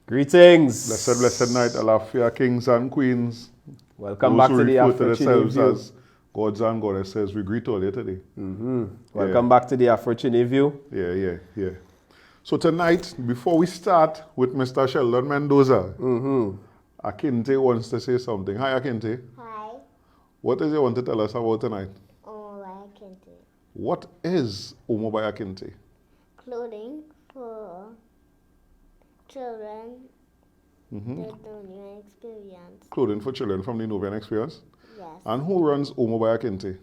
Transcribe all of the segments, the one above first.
Greetings. Blessed night, Alafia, kings and queens. Welcome back to the Afro-Chini View. as gods and goddesses. We greet all you today. Welcome back to the Afro-Chini View. Yeah. So tonight, before we start with Mr. Sheldon Mendoza, Akinte wants to say something. Hi, Akinte. Hi, What is you want to tell us about tonight? Kente. What is Omo by Akinte? Clothing for children that don't even experience. Clothing for children from the Nubian Experience. Yes, And who runs Omo by Akinte?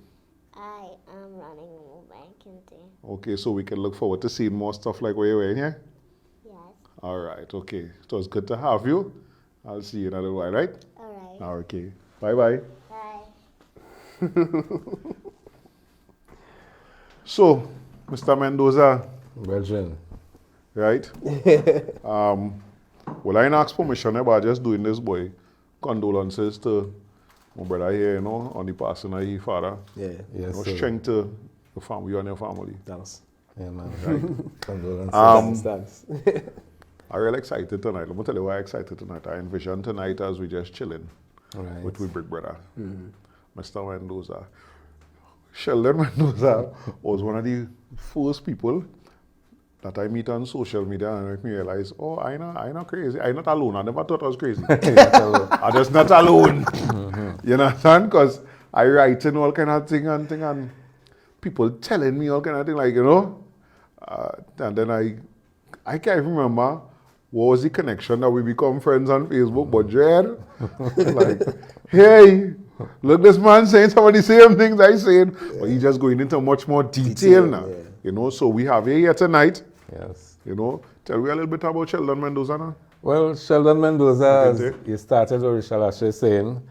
I am running Mobile Kente. Okay, so we can look forward to seeing more stuff like what you're wearing here. Yes, All right, okay. So it's good to have you. I'll see you in a little while, right? alright. Okay. Bye-bye. Bye. So, Mr. Mendoza, Virgin. right? Well, I didn't ask permission, but just doing this, boy. Condolences to my brother here, you know, on the passing of his father. Yeah. Yes, No sir. strength to the family, you and your family. Thanks. Yeah, man. Right. Condolences. Thanks. I'm really excited tonight. Let me tell you why I'm excited tonight. I envision tonight as we just chilling Right. with my big brother, Mr. Mendoza. Sheldon Mendoza was one of the first people that I meet on social media and make me realize, oh, I'm not crazy. I'm not alone. I never thought I was crazy. I'm just not alone. You understand? Because I write in all kind of thing and people telling me all kind of thing, like, you know. And then I can't remember what was the connection that we become friends on Facebook, but Jared, like, hey, look, this man saying some of the same things I said, but he's just going into much more detail now. yeah. You know, so we have you here tonight. Yes. You know, tell me a little bit about Sheldon Mendoza now. Well, Sheldon Mendoza, Okay. you started or shall I say saying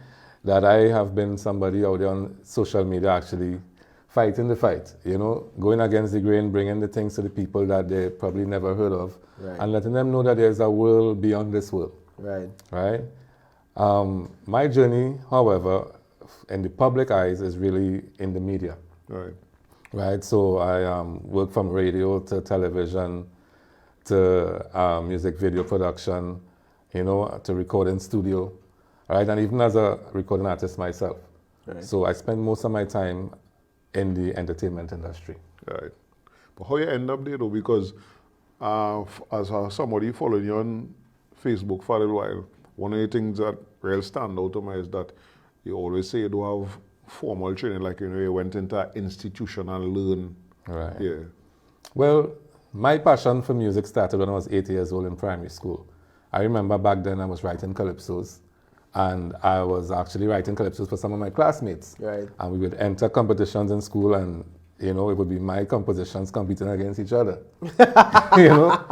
that I have been somebody out there on social media actually fighting the fight, you know, going against the grain, bringing the things to the people that they probably never heard of, Right. and letting them know that there's a world beyond this world, Right. right? My journey, however, in the public eyes is really in the media. Right. Right, so I work from radio to television to music video production, you know, to recording studio, right, and even as a recording artist myself. Right. So I spend most of my time in the entertainment industry. Right. But how you end up there though? Because as somebody following you on Facebook for a little while, one of the things that really stand out to me is that you always say you don't have formal training, like, you know, you went into an institution and learn. Right. Yeah. Well, my passion for music started when I was 8 years old in primary school. I remember back then I was writing calypsos, and I was actually writing calypsos for some of my classmates. Right. And we would enter competitions in school, and you know, it would be my compositions competing against each other. You know?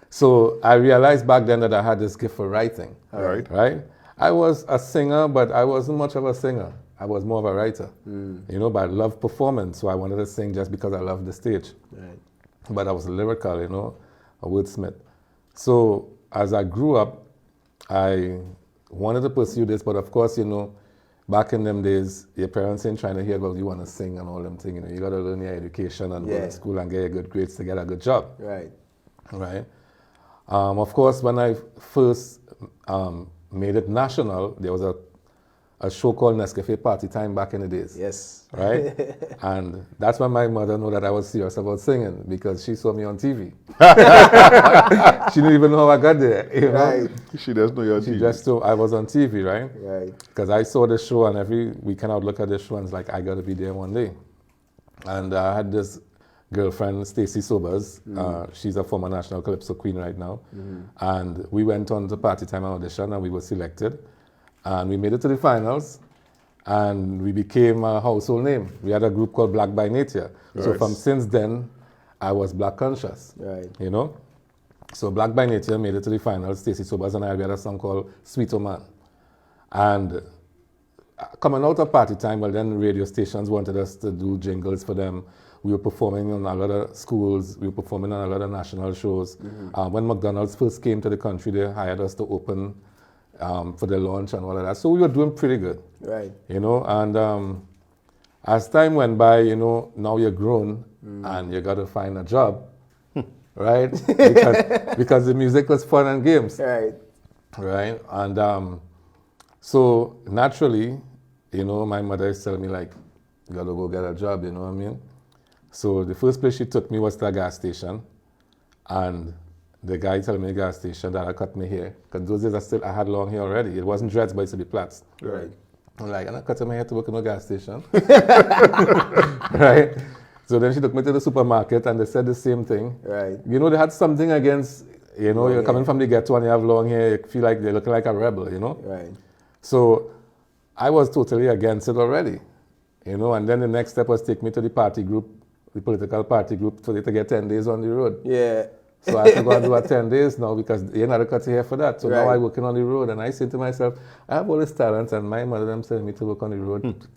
So I realized back then that I had this gift for writing. Right. Right? I was a singer, but I wasn't much of a singer. I was more of a writer. You know, but I loved performance, so I wanted to sing just because I loved the stage. Right. But I was lyrical, you know, a wordsmith. So as I grew up, I wanted to pursue this, but of course, you know, back in them days, your parents ain't trying to hear about you want to sing and all them things. You know, you got to learn your education and go Yeah. to school and get your good grades to get a good job, Right. right? Of course, when I first made it national, there was a show called Nescafe Party Time back in the days. Yes. Right? And that's when my mother knew that I was serious about singing, because she saw me on TV. She didn't even know how I got there. You know? Right. She doesn't know your She TV. just saw I was on TV, right? Right. Because I saw the show, and every weekend I would look at the show and it's like, I got to be there one day. And I had this girlfriend, Stacy Sobers. She's a former national calypso queen right now. And we went on to Party Time audition, and we were selected. And we made it to the finals, and we became a household name. We had a group called Black by Nature. So Right. from since then, I was Black conscious. Right. You know? So Black by Nature made it to the finals. Stacey Sobers and I, we had a song called Sweet O Man. And coming out of Party Time, well, then radio stations wanted us to do jingles for them, We were performing in a lot of schools. We were performing on a lot of national shows. When McDonald's first came to the country, they hired us to open for the launch and all of that. So we were doing pretty good. Right. You know, and as time went by, you know, now you're grown and you got to find a job, right? because the music was fun and games. Right. Right. And so naturally, you know, my mother is telling me, like, you gotta go get a job, you know what I mean? So the first place she took me was to a gas station, and the guy told me at the gas station that I cut my hair, because those days I had long hair already. It wasn't dreads, but it used to be plaits. Right. I'm like, I'm not cutting my hair to work in a gas station. Right? So then she took me to the supermarket and they said the same thing. Right. You know, they had something against, you know, you're hair. coming from the ghetto and you have long hair, you feel like they're looking like a rebel, you know? Right. So I was totally against it already, you know, and then the next step was take me to the party group, the political party group, for to get 10 days on the road. Yeah. So I have to go and do a 10 days now because you're not cut your hair for that. So now Right. I'm working on the road and I say to myself, I have all this talent and my mother them telling me to work on the road.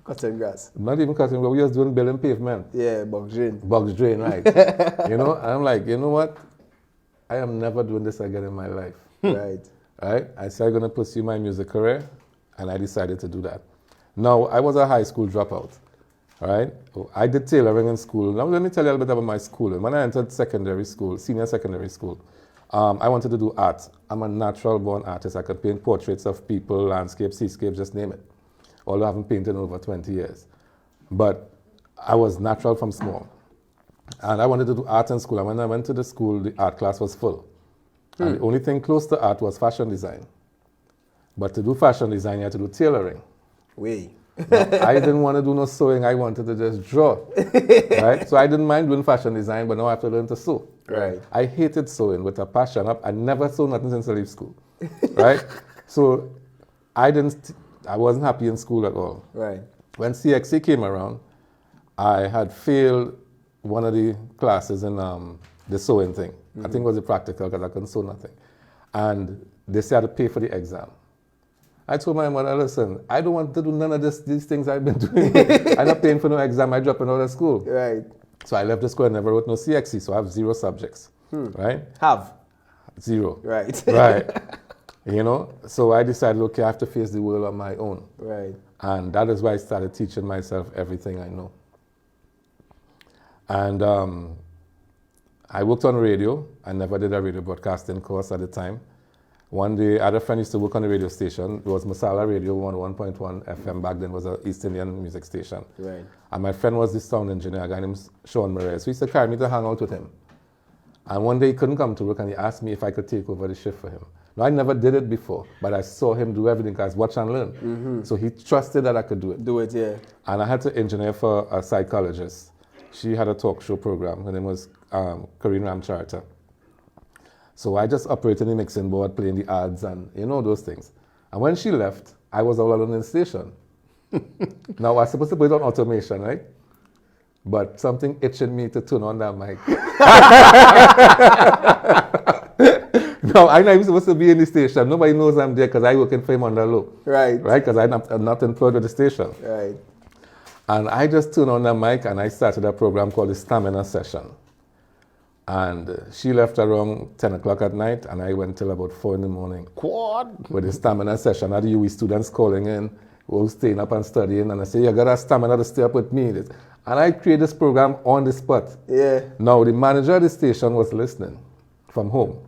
Cutting grass. Not even cutting, but we was doing building pavement. Yeah, box drain. Box drain, right. You know, and I'm like, you know what? I am never doing this again in my life. Right. Right? I said I'm going to pursue my music career, and I decided to do that. Now, I was a high school dropout. All right? I did tailoring in school. Now, let me tell you a little bit about my schooling. When I entered secondary school, senior secondary school, I wanted to do art. I'm a natural born artist. I could paint portraits of people, landscapes, seascapes, just name it. Although I haven't painted in over 20 years. But I was natural from small. And I wanted to do art in school. And when I went to the school, the art class was full. And the only thing close to art was fashion design. But to do fashion design, you had to do tailoring. Way. I didn't want to do no sewing. I wanted to just draw. Right? So I didn't mind doing fashion design, but now I have to learn to sew. Right. I hated sewing with a passion. I never sewed nothing since I left school. Right? So I wasn't happy in school at all. Right. When CXC came around, I had failed one of the classes in the sewing thing. I think it was the practical because I couldn't sew nothing. And they said I had to pay for the exam. I told my mother, listen, I don't want to do none of these things I've been doing. I'm not paying for no exam. I'm dropping out of school. Right. So I left the school and never wrote no CXC. So I have 0 subjects. Right? Have. 0. Right. Right. You know? So I decided, okay, I have to face the world on my own. Right. And that is why I started teaching myself everything I know. And I worked on radio. I never did a radio broadcasting course at the time. One day, I had a friend used to work on the radio station. It was Masala Radio 101.1 FM. Back then, it was an East Indian music station. Right. And my friend was the sound engineer, a guy named Sean Murray. So he used to carry me to hang out with him. And one day, he couldn't come to work, and he asked me if I could take over the shift for him. Now, I never did it before, but I saw him do everything because watch and learn. So he trusted that I could do it. Do it, yeah. And I had to engineer for a psychologist. She had a talk show program. Her name was Corinne Ramcharter. So I just operated the mixing board, playing the ads and, you know, those things. And when she left, I was all alone in the station. Now, I was supposed to put it on automation, right? But something itching me to turn on that mic. No, I'm not even supposed to be in the station. Nobody knows I'm there because I'm working for him on the low. Right. Right? Because I'm not employed with the station. Right. And I just turned on the mic and I started a program called the Stamina Session. And she left around 10 o'clock at night and I went till about 4 in the morning. Quad. With the Stamina Session. I had UE students calling in, who were staying up and studying. And I said, you got a stamina to stay up with me. And I created this program on the spot. Yeah. Now, the manager of the station was listening from home.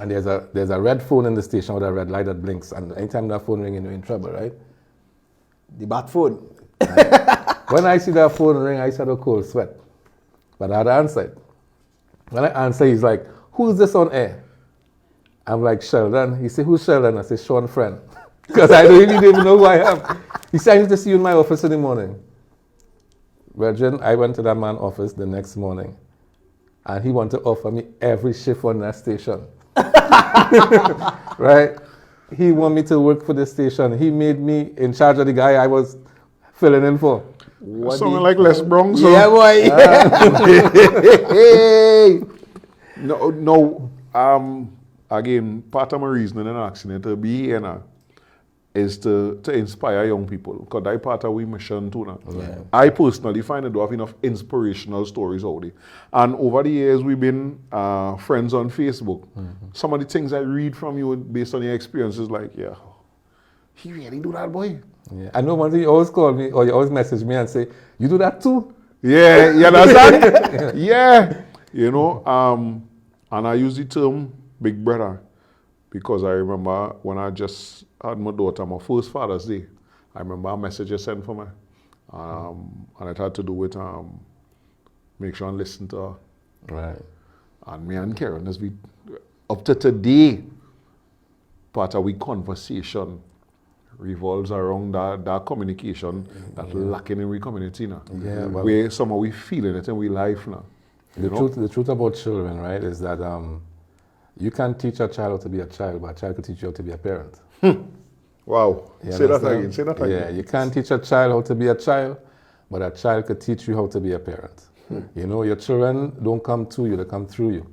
And there's a red phone in the station with a red light that blinks. And anytime that phone rings, you're in trouble, right? The bat phone. When I see that phone ring, I start a cold sweat. But I had answered. When I answer, he's like, who's this on air? I'm like, Sheldon. He said, who's Sheldon? I said, Sean Friend. Because I really didn't even know who I am. He said, I need to see you in my office in the morning. Virgin, I went to that man's office the next morning. And he wanted to offer me every shift on that station. Right? He wanted me to work for the station. He made me in charge of the guy I was filling in for. Something like Les Bronx. Yeah, boy. No, again, part of my reasoning and asking it to be here now. is to inspire young people, because that's part of our mission too now. Yeah. I personally find that we have enough inspirational stories out there. And over the years, we've been friends on Facebook. Some of the things I read from you based on your experiences, like, yeah, he really do that, boy. Yeah. I know one thing you always call me or you always message me and say, you do that too? Yeah, you understand? Yeah. You know, and I use the term big brother because I remember when I just had my daughter, my first Father's Day, I remember a message you sent for me. And it had to do with make sure and listen to her. Right. And me and Karen, as we, up to today, part of our conversation revolves around that communication that's lacking in our community now. Yeah, well, where somehow we feeling it in we life now. The truth about children, right, is that you can't teach a child how to be a child, but a child can teach you how to be a parent. Wow. You Say that understand? again. Say that again. Yeah, you can't teach a child how to be a child, but a child could teach you how to be a parent. You know, your children don't come to you, they come through you.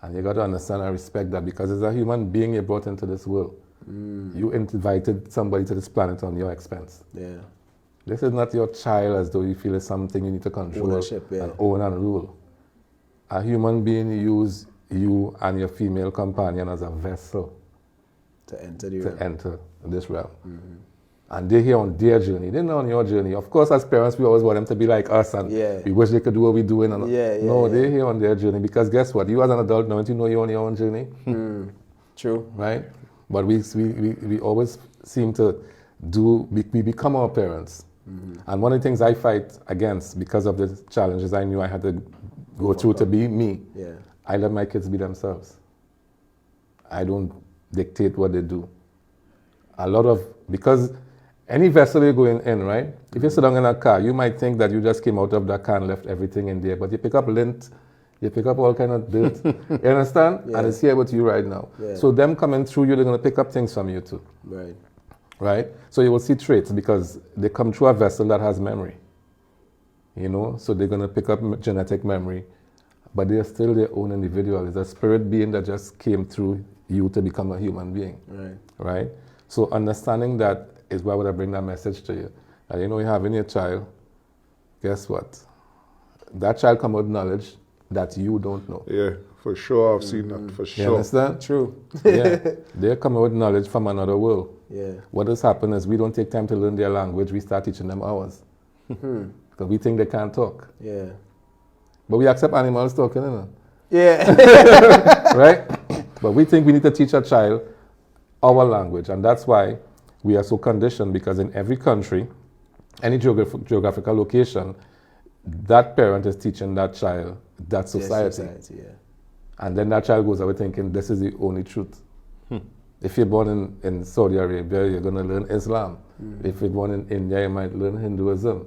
And you got to understand and respect that, because as a human being you're brought into this world. You invited somebody to this planet on your expense. Yeah. This is not your child as though you feel it's something you need to control Ownership, yeah. and own and rule. A human being use you and your female companion as a vessel To enter the to realm. enter this realm. And they're here on their journey. They're not on your journey. Of course, as parents, we always want them to be like us, and Yeah. we wish they could do what we're doing. And no, Yeah. they're here on their journey, because guess what? You as an adult, don't you know you're on your own journey, True. right? But we always seem to we become our parents. And one of the things I fight against, because of the challenges I knew I had to go through to be me, Yeah. I let my kids be themselves. I don't dictate what they do. Because any vessel you're going in, right? If you sit down in a car, you might think that you just came out of that car and left everything in there, but you pick up lint, you pick up all kind of dirt. You understand? Yeah. And it's here with you right now. Yeah. So them coming through you, they're going to pick up things from you too, Right. right? So you will see traits because they come through a vessel that has memory. You know, so they're going to pick up genetic memory, but they're still their own individual. It's a spirit being that just came through you to become a human being, Right. right? So understanding that is why would I bring that message to you. That, you know, you're having your child, guess what? That child come with knowledge that you don't know. Yeah, for sure. I've seen that, for You sure. understand? True. Yeah. They're coming with knowledge from another world. Yeah. What has happened is we don't take time to learn their language, we start teaching them ours. Because we think they can't talk. Yeah. But we accept animals talking, you know? Yeah. Right? But we think we need to teach a child our language, and that's why we are so conditioned, because in every country, any geographical location, that parent is teaching that child that society. Yeah. And then that child goes away thinking this is the only truth. If you're born in Saudi Arabia, you're going to learn Islam. If you're born in India, you might learn Hinduism,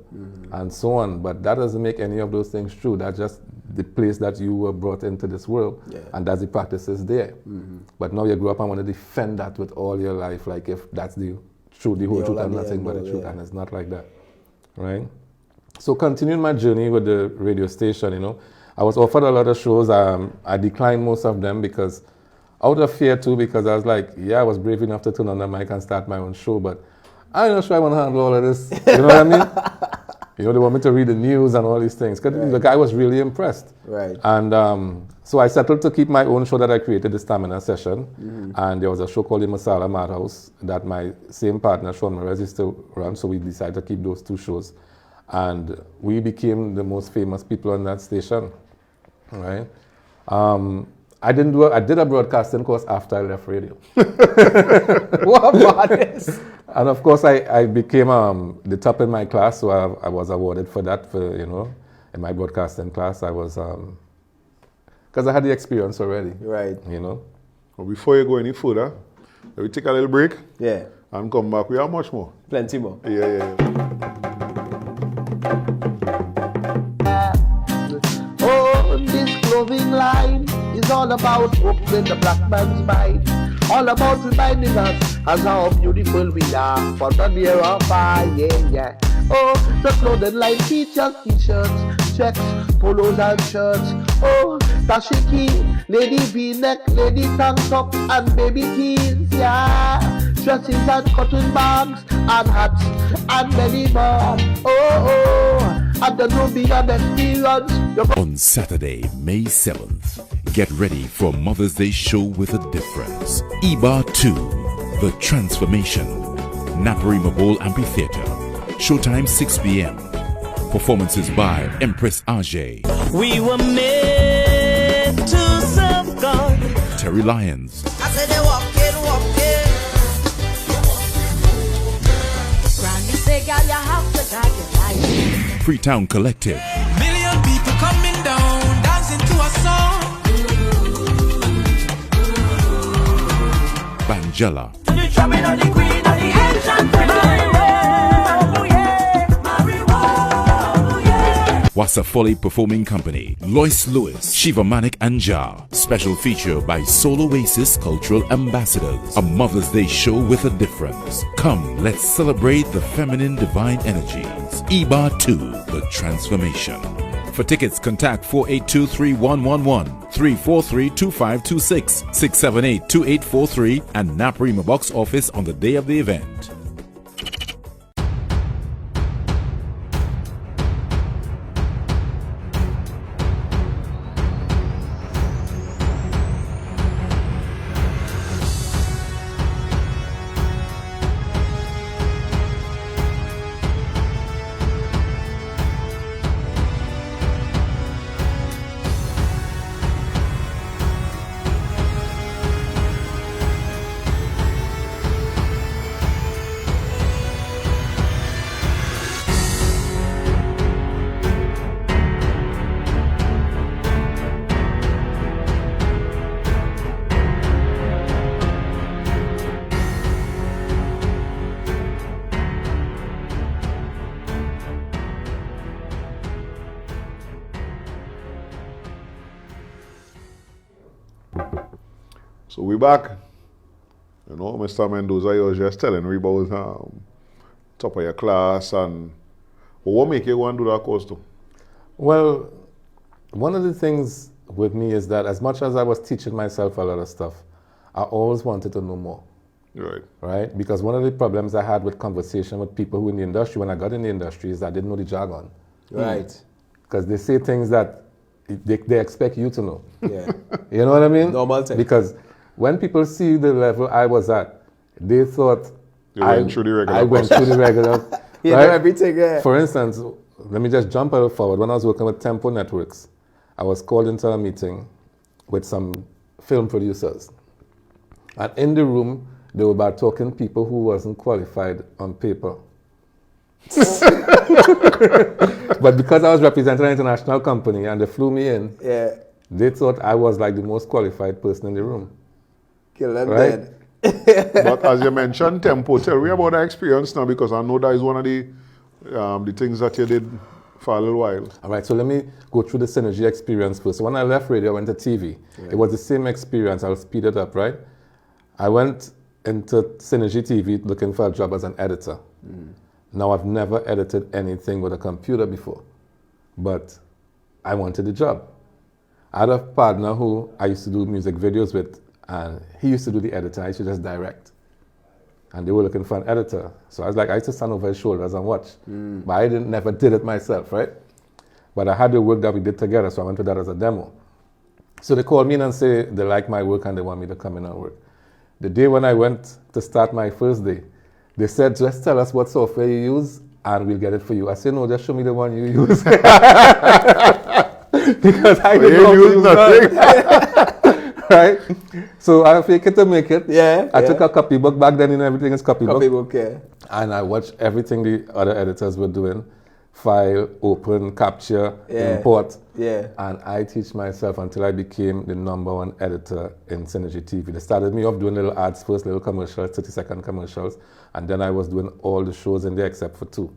and so on. But that doesn't make any of those things true. That's just the place that you were brought into this world, and that's the practices there. But now you grew up and want to defend that with all your life, like if that's the truth, the whole truth, and nothing but the truth, and it's not like that, right? So continuing my journey with the radio station, you know, I was offered a lot of shows. I declined most of them because out of fear too, because I was like, yeah, I was brave enough to turn on the mic and start my own show, but I'm not sure I want to handle all of this. You know what I mean? You know, they want me to read the news and all these things. Because the guy was really impressed. Right. And so I settled to keep my own show that I created, the Stamina Session. And there was a show called the Masala Madhouse that my same partner, Sean Merez, used to run. So we decided to keep those two shows. And we became the most famous people on that station. Right? I did a broadcasting course after I left radio. What about this? And of course, I became the top in my class, so I was awarded for that. For, you know, in my broadcasting class, I was because I had the experience already. Right. You know. Well, before you go any further, let me take a little break Yeah. and come back. We have much more. Plenty more. Yeah. Oh, this clothing line is all about opening the black man's mind. All about reminding us as how beautiful we are for the near or far, yeah. Oh, the clothing line features t-shirts, checks, polos and shirts. Oh, dashiki, lady v-neck, lady tank top and baby tees, yeah. dresses and cotton bags and hats and many more. And the Nubian experience. On Saturday, May 7th, get ready for Mother's Day show with a difference. Ibar 2, The Transformation, Naparima Bowl Amphitheater. Showtime 6 p.m. Performances by Empress Ajay. We were made to serve God. Terry Lyons. I said they walking. Granny say, girl, you have to guide your life. Freetown Collective. Million people coming down, dancing to a song. Bangela. To the drumming of the queen of the ancient Wassa Foley Performing Company, Lois Lewis, Shiva Manik Anjar. Special feature by Soul Oasis Cultural Ambassadors. A Mother's Day show with a difference. Come, let's celebrate the feminine divine energies. Ibar 2, The Transformation. For tickets, contact 482-3111, 343-2526, 678-2843, and Naparima Box Office on the day of the event. So we back. You know, Mr. Mendoza, you was just telling me about top of your class and what make you want to do that course too? Well, one of the things with me is that as much as I was teaching myself a lot of stuff, I always wanted to know more. Right. Right? Because one of the problems I had with conversation with people who in the industry, when I got in the industry, is I didn't know the jargon. Right. Because they say things that they expect you to know. Yeah. You know what I mean? Normal thing. Because when people see the level I was at, they thought You went through the regular I went through the regular. You know everything, yeah. For instance, let me just jump a little forward. When I was working with Tempo Networks, I was called into a meeting with some film producers. And in the room, they were about talking people who wasn't qualified on paper. But because I was representing an international company and they flew me in, Yeah. they thought I was like the most qualified person in the room. Kill them Right? dead. But as you mentioned, Tempo, tell me about that experience now, because I know that is one of the things that you did for a little while. All right, so let me go through the Synergy experience first. So when I left radio, I went to TV. It was the same experience. I'll speed it up, right? I went into Synergy TV looking for a job as an editor. Now, I've never edited anything with a computer before, but I wanted the job. I had a partner who I used to do music videos with, and he used to do the editing. I used to just direct. And they were looking for an editor. So I was like, I used to stand over his shoulders and watch. But I never did it myself, right? But I had the work that we did together, so I went to that as a demo. So they called me in and say they like my work and they want me to come in and work. The day when I went to start my first day, they said, just tell us what software you use and we'll get it for you. I said, no, just show me the one you use. Because I didn't know use nothing. Right? So I fake it to make it. Yeah, I yeah. took a copybook. Back then, everything is copybook. Copybook, yeah. And I watched everything the other editors were doing. File, open, capture, Yeah. import. Yeah. And I teach myself until I became the #1 editor in Synergy TV. They started me off doing little ads first, little commercials, 30-second commercials. And then I was doing all the shows in there except for 2.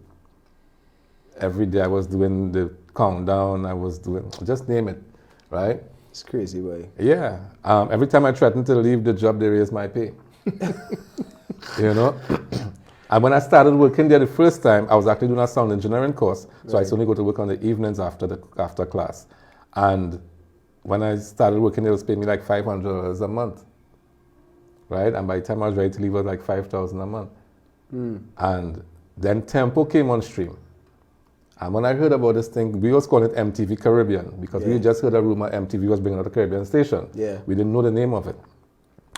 Every day I was doing the countdown, I was doing, just name it, right? It's crazy, boy. Yeah. Every time I threatened to leave the job, they raised my pay. You know? And when I started working there the first time, I was actually doing a sound engineering course. So I used to only go to work on the evenings after class. And when I started working, they was paying me like $500 a month. right? And by the time I was ready to leave, it was like 5,000 a month. And then Tempo came on stream. And when I heard about this thing, we was calling it MTV Caribbean because we just heard a rumor MTV was bringing out a Caribbean station. Yeah. We didn't know the name of it.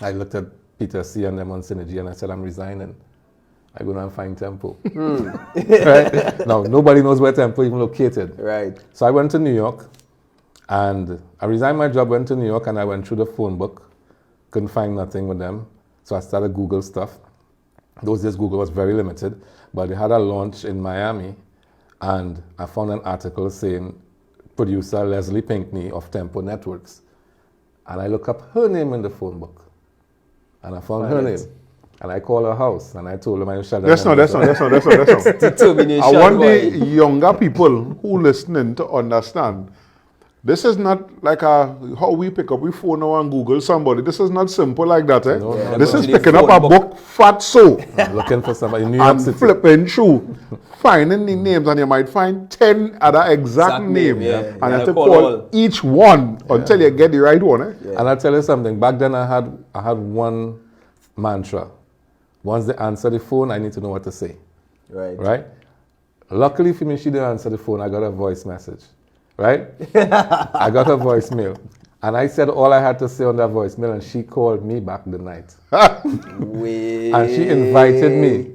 I looked at Peter C. and them on Synergy and I said, I'm resigning. I go down and find Tempo. Right? Now, nobody knows where Tempo even located. Right. So I went to New York and I resigned my job, went to New York and I went through the phone book. Couldn't find nothing with them. So I started Google stuff. Those days Google was very limited, but they had a launch in Miami and I found an article saying producer Leslie Pinkney of Tempo Networks. And I looked up her name in the phone book. And I found her name. And I called her house and I told her my Sheldon. That's not. Determination. I want boy. the younger people who listening to understand. This is not like how we pick up we phone now and Google somebody. This is not simple like that. Eh? No, this no. is picking up a book fat so Looking for somebody in New York and City. flipping through, finding the names, and you might find 10 other exact name, names. yeah. And You you have gotta to call call all. each one until you get the right one. Eh? Yeah. And I'll tell you something, back then I had one mantra. Once they answer the phone, I need to know what to say. Right. Right? Luckily for me, she didn't answer the phone. I got a voice message. Right? I got a voicemail. And I said all I had to say on that voicemail, and she called me back the night. Way. And she invited me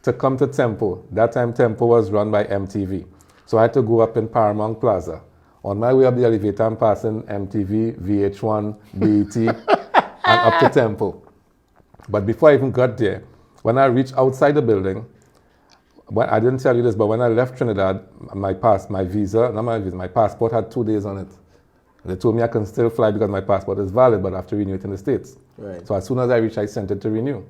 to come to Tempo. That time Tempo was run by MTV. So I had to go up in Paramount Plaza. On my way up the elevator, I'm passing MTV, VH1, BET, and up to Tempo. But before I even got there, when I reached outside the building, I didn't tell you this, but when I left Trinidad, my passport had 2 days on it. They told me I can still fly because my passport is valid, but I have to renew it in the States. Right. So as soon as I reached, I sent it to renew.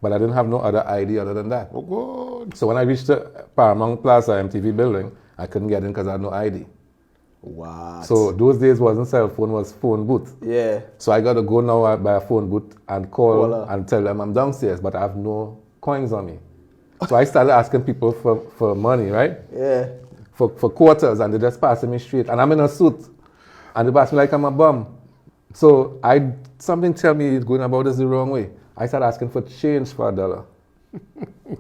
But I didn't have no other ID other than that. Oh, good. So when I reached the Paramount Plaza MTV building, I couldn't get in because I had no ID. Wow. So those days wasn't cell phone, was phone booth. Yeah. So I got to go now by a phone booth and call Call her. and tell them I'm downstairs, but I have no coins on me. So I started asking people for money, right? Yeah. For quarters, and they just passing me straight. And I'm in a suit. And they pass me like I'm a bum. So something tell me it's going about this the wrong way. I started asking for change for $1.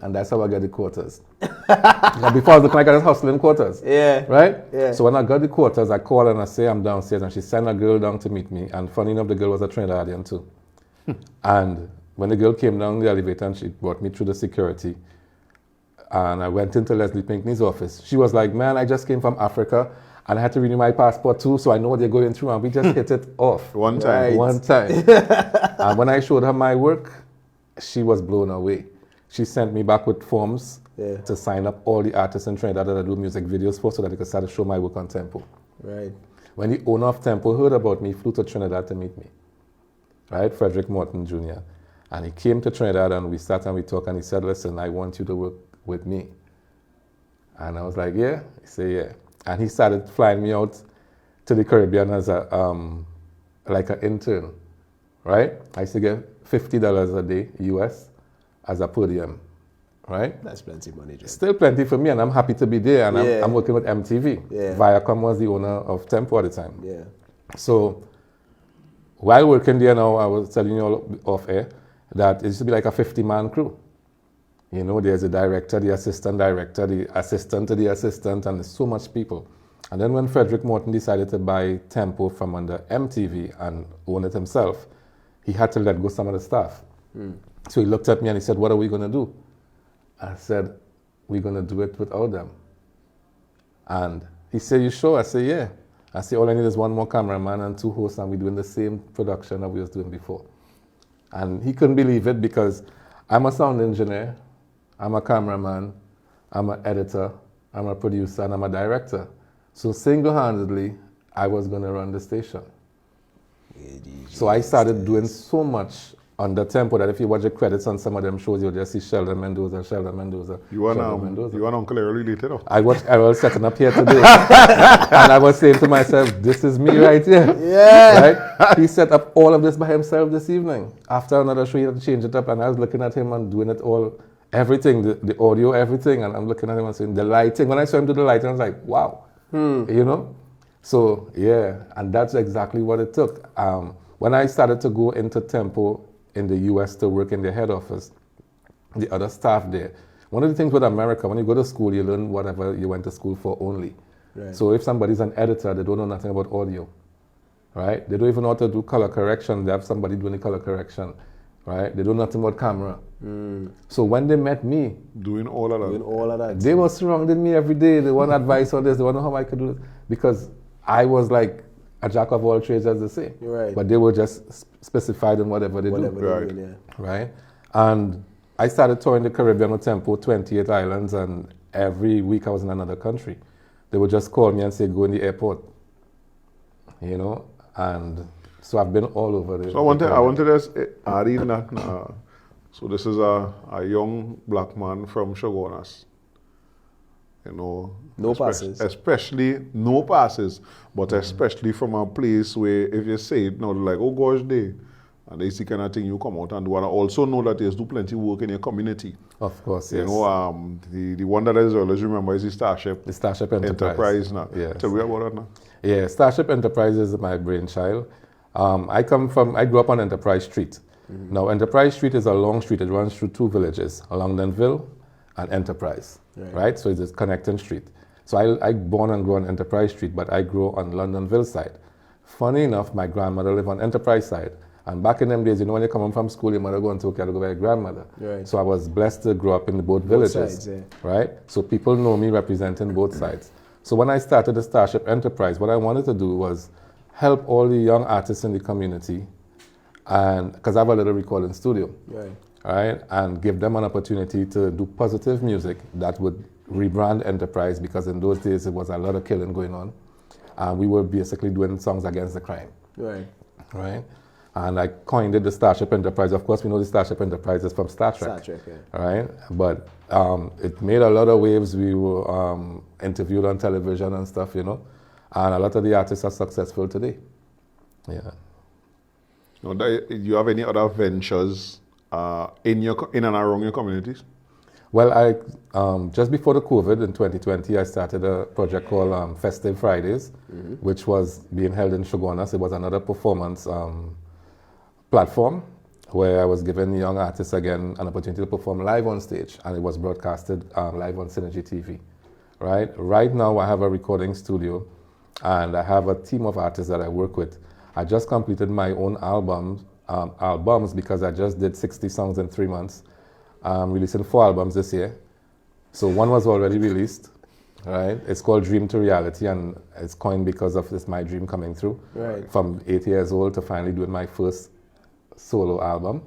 And that's how I get the quarters. Now, before I was looking like I was hustling quarters. Yeah. Right? Yeah. So when I got the quarters, I call and I say I'm downstairs, and she sent a girl down to meet me. And funny enough, the girl was a Trinidadian too. And when the girl came down the elevator and she brought me through the security, and I went into Leslie Pinkney's office. She was like, man, I just came from Africa and I had to renew my passport too, so I know what they're going through. And we just hit it off. One time. Right. One time. And when I showed her my work, she was blown away. She sent me back with forms to sign up all the artists in Trinidad that I do music videos for so that they could start to show my work on Tempo. Right. When the owner of Tempo heard about me, he flew to Trinidad to meet me. Right? Frederick Morton Jr. And he came to Trinidad and we sat and we talked and he said, listen, I want you to work with me. And I was like, yeah? He said, yeah. And he started flying me out to the Caribbean as like an intern, right? I used to get $50 a day, US, as a per diem, right? That's plenty of money, John. Still plenty for me, and I'm happy to be there, and Yeah. I'm working with MTV. Yeah. Viacom was the owner of Tempo at the time. Yeah. So while working there now, I was telling you all off air that it used to be like a 50-man crew. You know, there's a director, the assistant director, the assistant to the assistant, and there's so much people. And then when Frederick Morton decided to buy Tempo from under MTV and own it himself, he had to let go some of the staff. So he looked at me and he said, what are we going to do? I said, we're going to do it without them. And he said, you sure? I said, yeah. I said, all I need is one more cameraman and 2 hosts, and we're doing the same production that we was doing before. And he couldn't believe it because I'm a sound engineer, I'm a cameraman, I'm an editor, I'm a producer, and I'm a director. So single-handedly, I was going to run the station. So I started doing so much under Tempo that if you watch the credits on some of them shows, you'll just see Sheldon Mendoza, Sheldon Mendoza, You and Sheldon Mendoza. Uncle Errol later. I watched Errol setting up here today. And I was saying to myself, this is me right here. Yeah. Right? He set up all of this by himself this evening. After another show, he had to change it up, and I was looking at him and doing it all, everything, the audio, everything, and I'm looking at him and saying, the lighting. When I saw him do the lighting, I was like, wow. You know? So, yeah, and that's exactly what it took. When I started to go into Tempo in the US to work in their head office, the other staff there. One of the things with America, when you go to school, you learn whatever you went to school for only. Right. So if somebody's an editor, they don't know nothing about audio, right? They don't even know how to do color correction. They have somebody doing the color correction, right? They don't know nothing about camera. So when they met me, Doing all of that. Doing all of that. they were surrounding me every day. They want advice on this. They want to know how I could do this. Because I was like a jack of all trades, as they say. Right. But they were just specified in whatever they Whatever do. they're Right. doing, yeah. Right? And I started touring the Caribbean with Tempo, 28 islands, and every week I was in another country. They would just call me and say, go in the airport. You know? And so I've been all over the So I wanted Caribbean. to add in that. So this is a young black man from Shogunas. You know, No passes. especially no passes, but especially from a place where if you say it now, they're like, oh gosh, they, and they see kind of thing you come out and do. And I also know that there's do plenty work in your community. Of course, You yes. know, the one that I always remember is the Starship The Starship Enterprise. now. Yes. Tell me about that now. Yeah, Starship Enterprise is my brainchild. I grew up on Enterprise Street. Now, Enterprise Street is a long street. It runs through two villages, Longdenville and Enterprise, right? So it's a connecting street. So I born and grew on Enterprise Street, but I grew on Londonville side. Funny enough, my grandmother lived on Enterprise side. And back in them days, you know, when you come home from school, your mother go and Tokyo to go by your grandmother. Right. So I was blessed to grow up in both villages, sides, yeah. right? So people know me representing both sides. So when I started the Starship Enterprise, what I wanted to do was help all the young artists in the community, and because I have a little recording studio, Right. right, and give them an opportunity to do positive music that would rebrand Enterprise, because in those days it was a lot of killing going on, and we were basically doing songs against the crime, Right. right? And I coined it the Starship Enterprise. Of course, we know the Starship Enterprise is from Star Trek. Star Trek, yeah. Right? But it made a lot of waves. We were interviewed on television and stuff, you know. And a lot of the artists are successful today. Yeah. Now, do you have any other ventures in and around your communities? Well, just before the COVID in 2020, I started a project called Festive Fridays, which was being held in Shogunas. It was another performance platform where I was giving young artists again an opportunity to perform live on stage, and it was broadcasted live on Synergy TV. Right now I have a recording studio, and I have a team of artists that I work with. I just completed my own albums because I just did 60 songs in 3 months. I'm releasing 4 albums this year. So one was already released, right? It's called Dream to Reality, and it's coined because of this my dream coming through. Right. From 8 years old to finally doing my first solo album,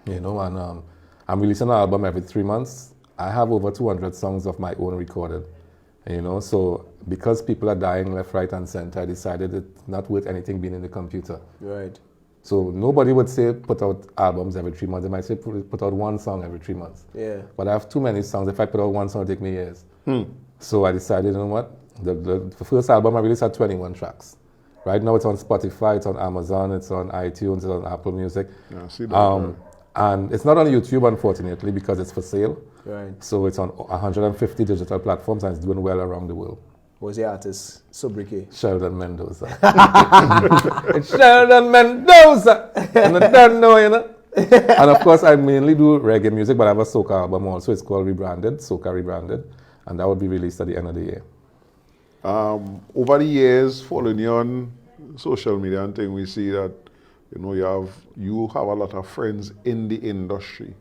you know, and I'm releasing an album every 3 months. I have over 200 songs of my own recorded, you know, so because people are dying left, right, and center, I decided it's not worth anything being in the computer. Right. So nobody would say put out albums every 3 months. They might say put out one song every 3 months. Yeah. But I have too many songs. If I put out one song, it'll take me years. So I decided, you know what? The first album I released had 21 tracks. Right now it's on Spotify, it's on Amazon, it's on iTunes, it's on Apple Music. Yeah, I see that. And it's not on YouTube, unfortunately, because it's for sale. Right. So it's on 150 digital platforms, and it's doing well around the world. What's the artist? Sobriquet. Sheldon Mendoza. It's Sheldon Mendoza! And I don't know, you know. And of course, I mainly do reggae music, but I have a soca album also. It's called Rebranded, Soca Rebranded. And that will be released at the end of the year. Over the years, following you on social media and thing, we see that you have a lot of friends in the industry.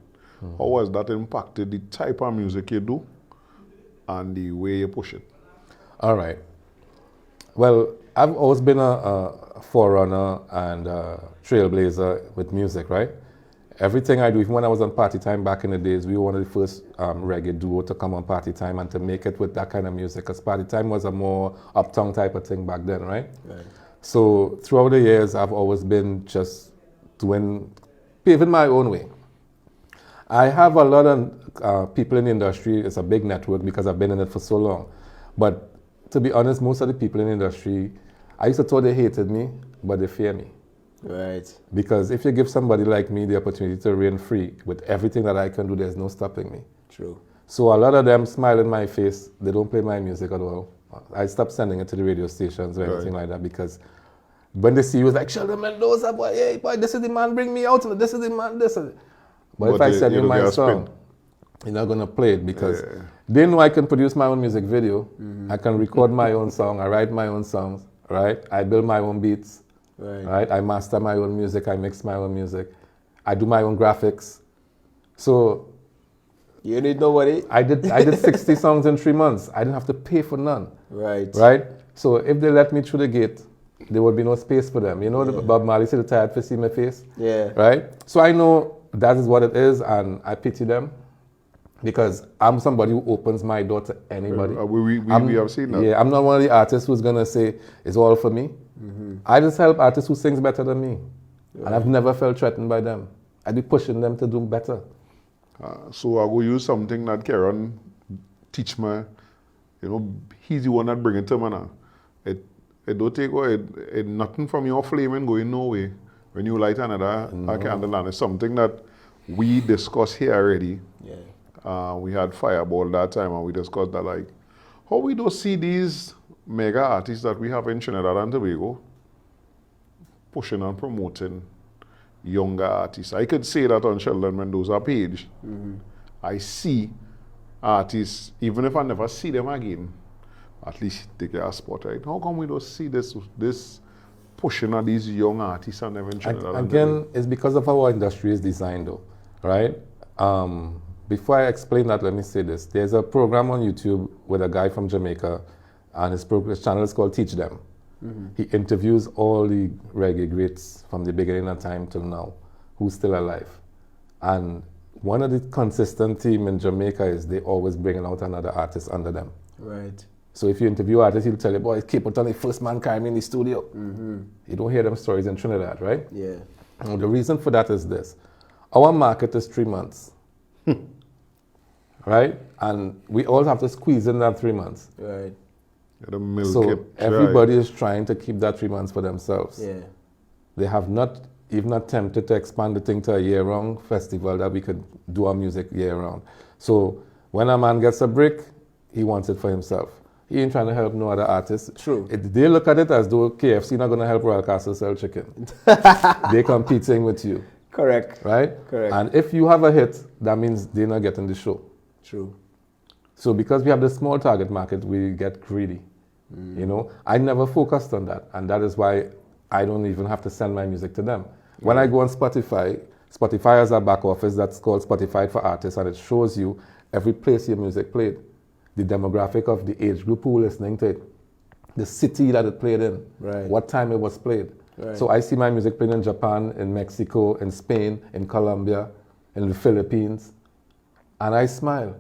How has that impacted the type of music you do and the way you push it? All right. Well, I've always been a forerunner and a trailblazer with music, right? Everything I do, even when I was on Party Time back in the days, we were one of the first reggae duo to come on Party Time and to make it with that kind of music, because Party Time was a more uptown type of thing back then, right? Right. So throughout the years, I've always been just paving my own way. I have a lot of people in the industry. It's a big network because I've been in it for so long. But to be honest, most of the people in the industry, I used to thought they hated me, but they fear me. Right. Because if you give somebody like me the opportunity to reign free with everything that I can do, there's no stopping me. True. So a lot of them smile in my face. They don't play my music at all. I stopped sending it to the radio stations or anything like that because when they see you, it's like, Sheldon Mendoza, boy, hey, boy, this is the man, bring me out. This is the man, this is it. But if I send you my song, you're not going to play it because they know I can produce my own music video. I can record my own song. I write my own songs, right? I build my own beats, right? I master my own music. I mix my own music. I do my own graphics. So you need nobody. I did 60 songs in 3 months. I didn't have to pay for none. Right. Right? So if they let me through the gate, there would be no space for them. You know, Bob Marley said, tired to see my face? Yeah. Right? So I know that is what it is, and I pity them because I'm somebody who opens my door to anybody. We have seen that. Yeah, I'm not one of the artists who's going to say, it's all for me. I just help artists who sings better than me. And I've never felt threatened by them. I'd be pushing them to do better. So I will use something that Karen teach me. You know, he's the one that bring it to me now. It don't take away, nothing from your flame and going nowhere. When you light another candle, and it's something that we discussed here already. Yeah. We had Fireball that time, and we discussed that, like, how we don't see these mega artists that we have in Trinidad and Tobago pushing and promoting younger artists. I could say that on Sheldon Mendoza page. I see artists, even if I never see them again, at least take a spot, right? How come we don't see this pushing of these young artists and them in Trinidad? Again, it's because of how our industry is designed, though, right? Before I explain that, let me say this. There's a program on YouTube with a guy from Jamaica, and his channel is called Teach Them. He interviews all the reggae greats from the beginning of time till now, who's still alive. And one of the consistent theme in Jamaica is they always bringing out another artist under them. Right. So if you interview artists, he'll tell you, boy, keep it on the first man carrying me in the studio. You don't hear them stories in Trinidad, right? Yeah. And the reason for that is this. Our market is 3 months. Right? And we all have to squeeze in that 3 months. Right. So everybody is trying to keep that 3 months for themselves. Yeah. They have not even attempted to expand the thing to a year-round festival that we could do our music year-round. So when a man gets a break, he wants it for himself. He ain't trying to help no other artist. True. They look at it as though KFC not going to help Royal Castle sell chicken. They're competing with you. Correct. Right? Correct. And if you have a hit, that means they're not getting the show. True. So because we have the small target market, we get greedy. You know, I never focused on that. And that is why I don't even have to send my music to them. When I go on Spotify, Spotify has a back office that's called Spotify for Artists, and it shows you every place your music played, the demographic of the age group who listening to it, the city that it played in, what time it was played. Right. So I see my music played in Japan, in Mexico, in Spain, in Colombia, in the Philippines, and I smile.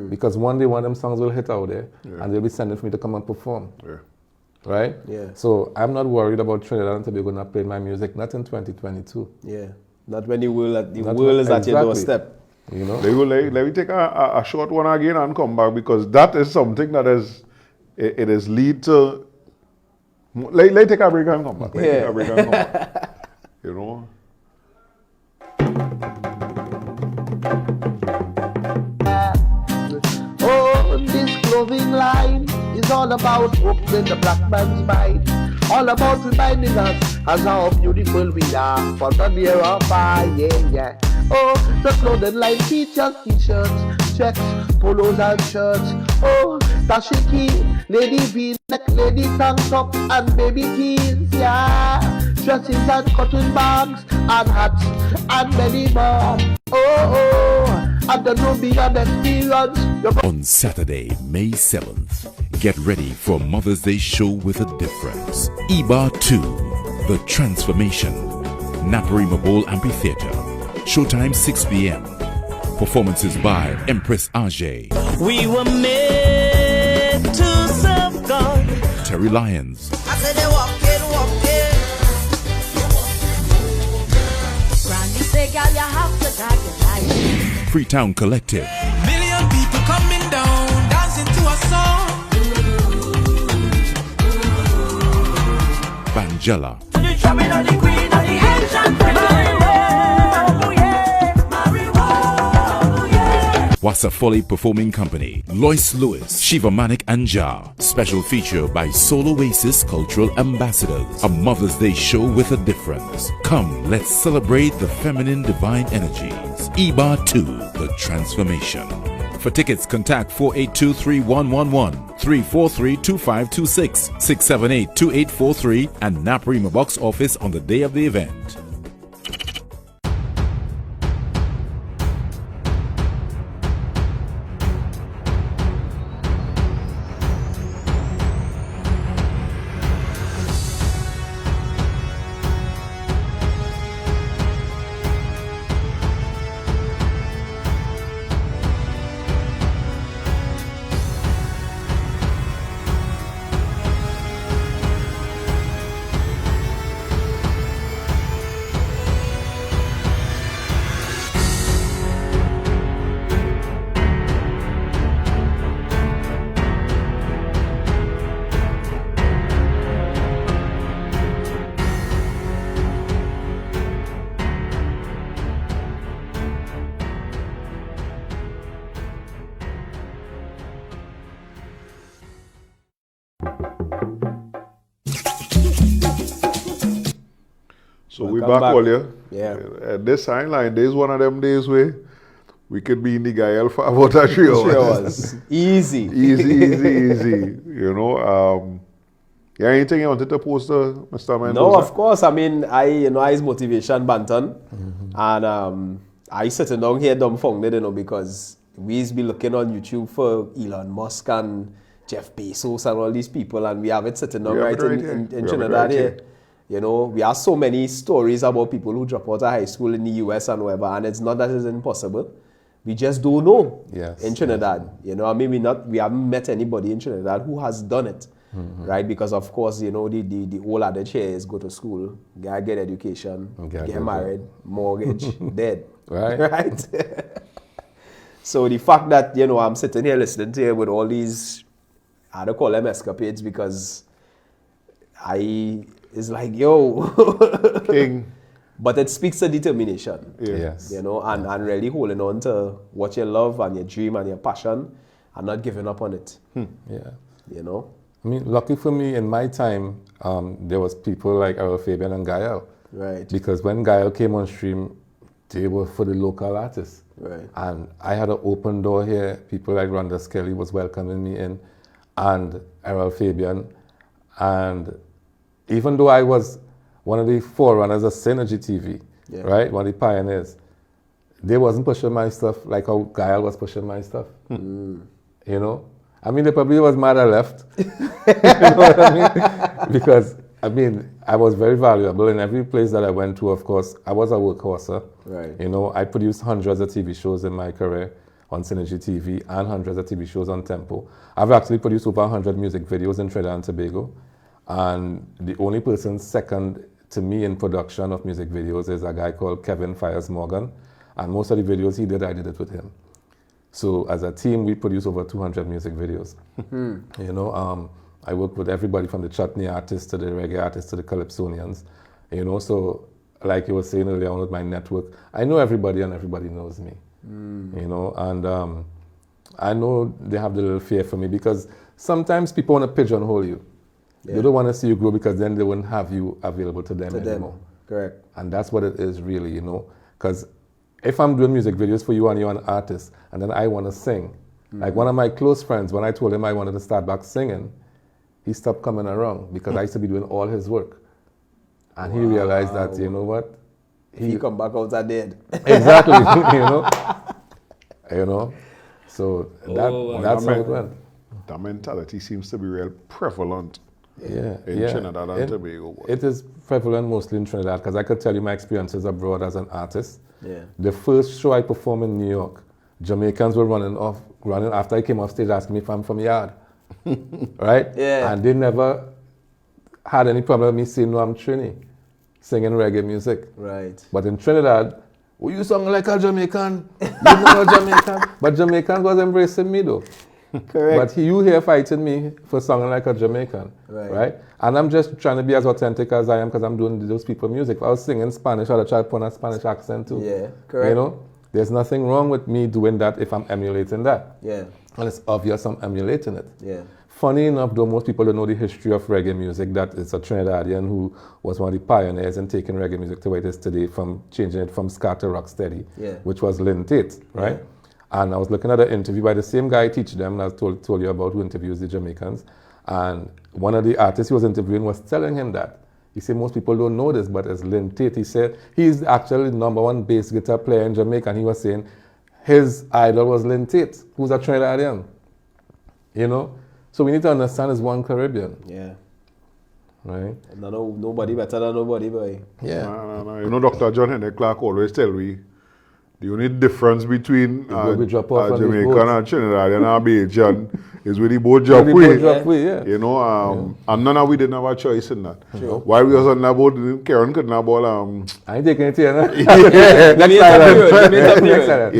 Because one day one of them songs will hit out there, and they'll be sending for me to come and perform. Right? Yeah. So I'm not worried about Trinidad and Tobago not playing my music, not in 2022. Yeah. Not when the world is at your doorstep. You know? Let me take a short one again and come back, because that is something that it is lead to. Let take a break and come back. Take a break and come back. You know. Oh, this clothing line is all about opening the black man's mind. All about reminding us as how beautiful we are for the near or far, yeah. Oh, the clothing line features t-shirts, checks, polos and shirts. Oh, dashiki, lady v-neck, lady tank top and baby tees, yeah. Dresses and cotton bags and hats and many more. Oh, and the Nubian experience. On Saturday, May 7th, get ready for Mother's Day show with a difference. Iba 2, The Transformation, Naparima Bowl Amphitheater. Showtime 6 p.m. Performances by Empress Ajay. We were made to serve God. Terry Lyons. I said they walk in. Granny say, girl, you have to tag your life. Freetown Collective. Million people coming down, dancing to a song. Bangela. To the drumming of the queen of the ancient Wasafoli Performing Company, Lois Lewis, Shiva Manik and Jar. Special feature by Soul Oasis Cultural Ambassadors. A Mother's Day show with a difference. Come, let's celebrate the feminine divine energies. EBA 2, The Transformation. For tickets, contact 482-3111, 343-2526, 678-2843, and Naparima Box Office on the day of the event. So we back all year. Yeah. This sideline, there's one of them days where we could be in the Gayelle for about 3 hours. 3 hours. Easy. easy. You know, yeah, anything you wanted to post, Mr. Mendoza? No, of course. I mean, his motivation, Banton. And I sitting down here dumbfounded, because we's be looking on YouTube for Elon Musk and Jeff Bezos and all these people, and we have it sitting down right in Trinidad here. You know, we have so many stories about people who drop out of high school in the US and whatever, and it's not that it's impossible. We just don't know in Trinidad. You know, I mean, we haven't met anybody in Trinidad who has done it, right? Because of course, you know, the old adage here is go to school, get education, get married, mortgage, dead, right? So the fact that, you know, I'm sitting here listening to you with all these, I don't call them escapades, because it's like, yo, King. But it speaks to determination. Yes. You know, and really holding on to what you love and your dream and your passion and not giving up on it. Yeah. You know? I mean, lucky for me, in my time, there was people like Errol Fabian and Gayelle. Right. Because when Gayelle came on stream, they were for the local artists. Right. And I had an open door here. People like Rhonda Skelly was welcoming me in, and Errol Fabian. And even though I was one of the forerunners of Synergy TV, right, one of the pioneers, they wasn't pushing my stuff like how Gayelle was pushing my stuff. You know? I mean, they probably was mad I left. You know what I mean? Because, I mean, I was very valuable in every place that I went to, of course. I was a workhorse. Right. You know, I produced hundreds of TV shows in my career on Synergy TV and hundreds of TV shows on Tempo. I've actually produced over 100 music videos in Trinidad and Tobago. And the only person second to me in production of music videos is a guy called Kevin Fires Morgan. And most of the videos he did, I did it with him. So as a team, we produced over 200 music videos. You know, I worked with everybody from the chutney artists to the reggae artists to the calypsonians. You know, so like you were saying earlier on with my network, I know everybody and everybody knows me. You know, and I know they have the little fear for me because sometimes people want to pigeonhole you. They don't want to see you grow because then they wouldn't have you available to them anymore. Correct. And that's what it is really, you know. Because if I'm doing music videos for you and you're an artist and then I want to sing, like one of my close friends, when I told him I wanted to start back singing, he stopped coming around because I used to be doing all his work. And he realized that, you know what? He come back out that dead. Exactly, you know. So that's how it went. That mentality seems to be real prevalent in Trinidad and Tobago. It is prevalent mostly in Trinidad because I could tell you my experiences abroad as an artist. Yeah. The first show I performed in New York, Jamaicans were running after I came off stage asking me if I'm from Yard. Right? Yeah. And they never had any problem with me saying, no, I'm Trini, singing reggae music. Right. But in Trinidad, you sound like a Jamaican. You know a Jamaican. But Jamaicans was embracing me though. Correct. But you here fighting me for sounding like a Jamaican, right? And I'm just trying to be as authentic as I am because I'm doing those people music. If I was singing Spanish, I'd try to put on a Spanish accent too. Yeah, correct. You know? There's nothing wrong with me doing that if I'm emulating that. Yeah. And it's obvious I'm emulating it. Yeah. Funny enough, though, most people don't know the history of reggae music, that it's a Trinidadian who was one of the pioneers in taking reggae music to where it is today, from changing it from ska to rocksteady, which was Lynn Tate, right? Yeah. And I was looking at an interview by the same guy I teach them, and I told you about, who interviews the Jamaicans. And one of the artists he was interviewing was telling him that. He said, most people don't know this, but it's Lynn Tate. He said he's actually the #1 bass guitar player in Jamaica, and he was saying his idol was Lynn Tate, who's a Trinidadian. You know? So we need to understand it's one Caribbean. Yeah. Right? Nobody better than nobody, boy. Yeah. No. You know, Dr. John Henry Clark always tell me the only difference between Jamaican and Trinidadian and Bajan is when they both drop away. You know, and none of we didn't have a choice in that. Sure. While we was on that boat, Karen couldn't have ball. I ain't taking it here, no? He's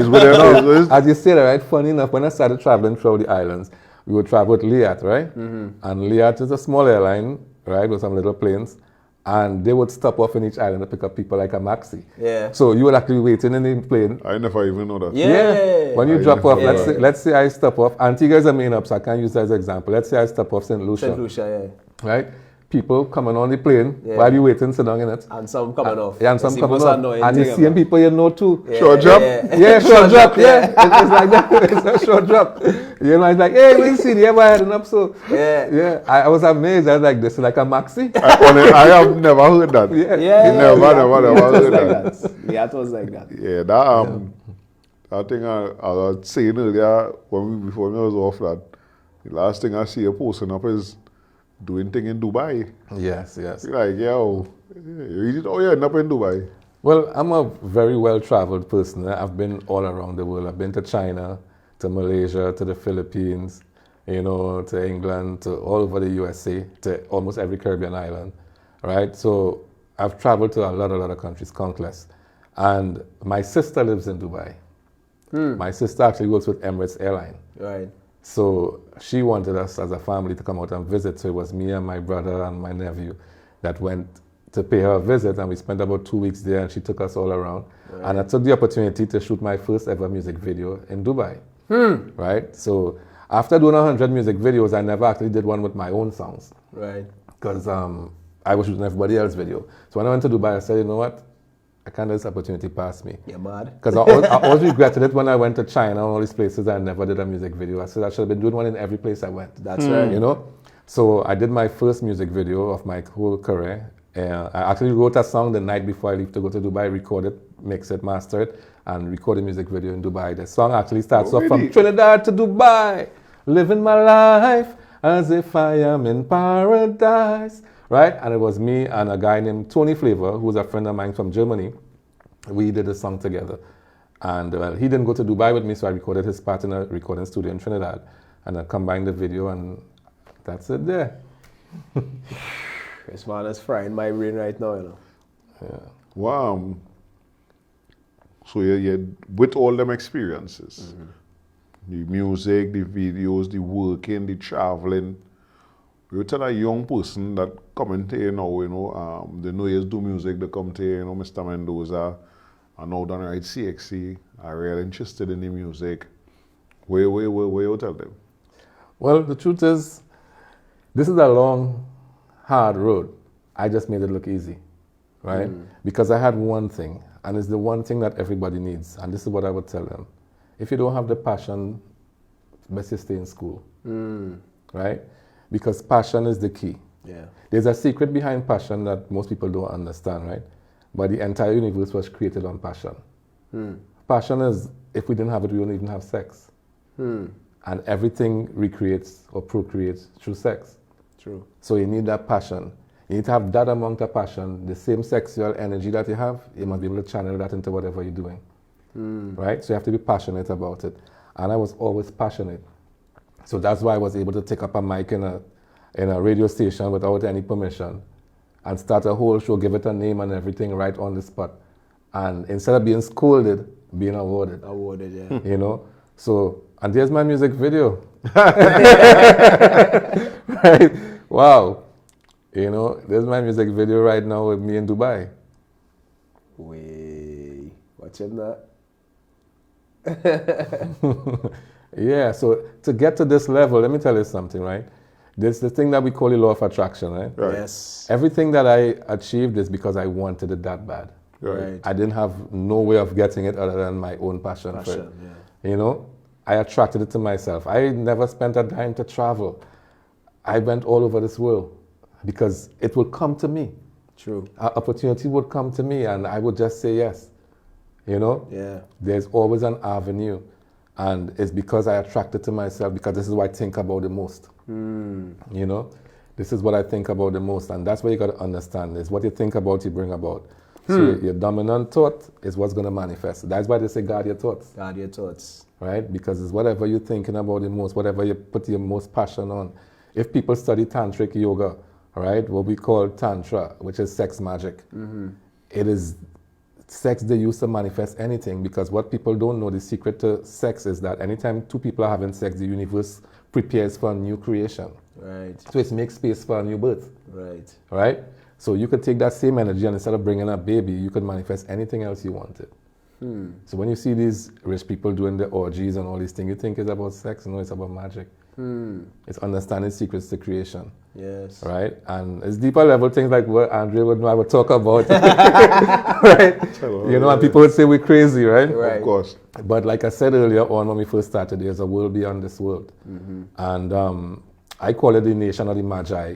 with them. As you say that, right? Funny enough, when I started traveling throughout the islands, we would travel with Liat, right? Mm-hmm. And Liat is a small airline, right, with some little planes. And they would stop off in each island to pick up people like a maxi. Yeah. So you would actually waiting in the plane. I never even know that. Yeah. When you drop off, let's say I stop off. Antigua is a main hub, so I can't use that as an example. Let's say I stop off St. Lucia. St. Lucia, yeah. Right? People coming on the plane while you waiting, sit down in it. And some coming off. Yeah, and some coming off. And you seeing people you know too. Short drop? Yeah, short drop, yeah. It's like that. It's a short drop. You know, it's like, hey, we see the ever heading up, so. Yeah. I was amazed. I was like, this is like a maxi. I have never heard that. Never heard that. Yeah, it was like that. Yeah, that thing I was saying earlier, before I was off, that the last thing I see a posting up is doing thing in Dubai. Yes. Like, yo, you end up in Dubai. Well, I'm a very well-traveled person. I've been all around the world. I've been to China, to Malaysia, to the Philippines, you know, to England, to all over the USA, to almost every Caribbean island, right? So I've traveled to a lot of countries, countless. And my sister lives in Dubai. My sister actually works with Emirates Airline. Right. So she wanted us as a family to come out and visit. So it was me and my brother and my nephew that went to pay her a visit, and we spent about 2 weeks there, and she took us all around. Right. And I took the opportunity to shoot my first ever music video in Dubai. Right? So after doing 100 music videos, I never actually did one with my own songs. Right. Because I was shooting everybody else's video. So when I went to Dubai, I said, you know what? I can't let this opportunity pass me. You're mad? Because I always regretted it when I went to China and all these places. I never did a music video. I said I should have been doing one in every place I went. That's right. You know? So I did my first music video of my whole career. I actually wrote a song the night before I leave to go to Dubai, record it, mix it, master it, and record a music video in Dubai. The song actually starts off from Trinidad to Dubai, living my life as if I am in paradise. Right? And it was me and a guy named Tony Flavor, who's a friend of mine from Germany. We did a song together. And he didn't go to Dubai with me, so I recorded his part in a recording studio in Trinidad. And I combined the video, and that's it there. This man is frying my brain right now, you know. Yeah. Wow. So you with all them experiences, the music, the videos, the working, the traveling, you tell a young person that come to you now, you know, they know you do music, they come to you, you know, Mr. Mendoza, and now done right CXC, are really interested in the music. Where you tell them? Well, the truth is, this is a long, hard road. I just made it look easy, right? Because I had one thing, and it's the one thing that everybody needs, and this is what I would tell them. If you don't have the passion, best you stay in school, right? Because passion is the key. Yeah. There's a secret behind passion that most people don't understand, right? But the entire universe was created on passion. Passion is, if we didn't have it, we wouldn't even have sex. And everything recreates or procreates through sex. True. So you need that passion. You need to have that amount of passion, the same sexual energy that you have, you must be able to channel that into whatever you're doing. Right? So you have to be passionate about it. And I was always passionate. So that's why I was able to take up a mic in a radio station without any permission and start a whole show, give it a name and everything right on the spot. And instead of being scolded, being awarded. Awarded, yeah. You know? So, and there's my music video. Right? Wow. You know, there's my music video right now with me in Dubai. Wait, watch him that. Yeah, so to get to this level, let me tell you something, right? There's the thing that we call the law of attraction, right? Right. Yes. Everything that I achieved is because I wanted it that bad. Right. I didn't have no way of getting it other than my own passion for it. Yeah. You know, I attracted it to myself. I never spent a dime to travel. I went all over this world because it would come to me. True. An opportunity would come to me and I would just say yes. You know? Yeah. There's always an avenue. And it's because I attracted to myself, because this is what I think about the most. You know? This is what I think about the most. And that's what you got to understand. Is what you think about, you bring about. So your dominant thought is what's going to manifest. That's why they say guard your thoughts. Guard your thoughts. Right? Because it's whatever you're thinking about the most, whatever you put your most passion on. If people study tantric yoga, right, what we call tantra, which is sex magic, it is sex they use to manifest anything, because what people don't know, the secret to sex is that anytime two people are having sex, the universe prepares for a new creation. Right. So it makes space for a new birth. Right. Right? So you could take that same energy and instead of bringing a baby, you could manifest anything else you wanted. So when you see these rich people doing the orgies and all these things, you think it's about sex. No, it's about magic. It's understanding secrets to creation. Yes. Right? And it's deeper level things like what Andre would know I would talk about. Right? You know, and people would say we're crazy, right? Right. Of course. But like I said earlier on when we first started, there's a world beyond this world. And I call it the nation of the Magi.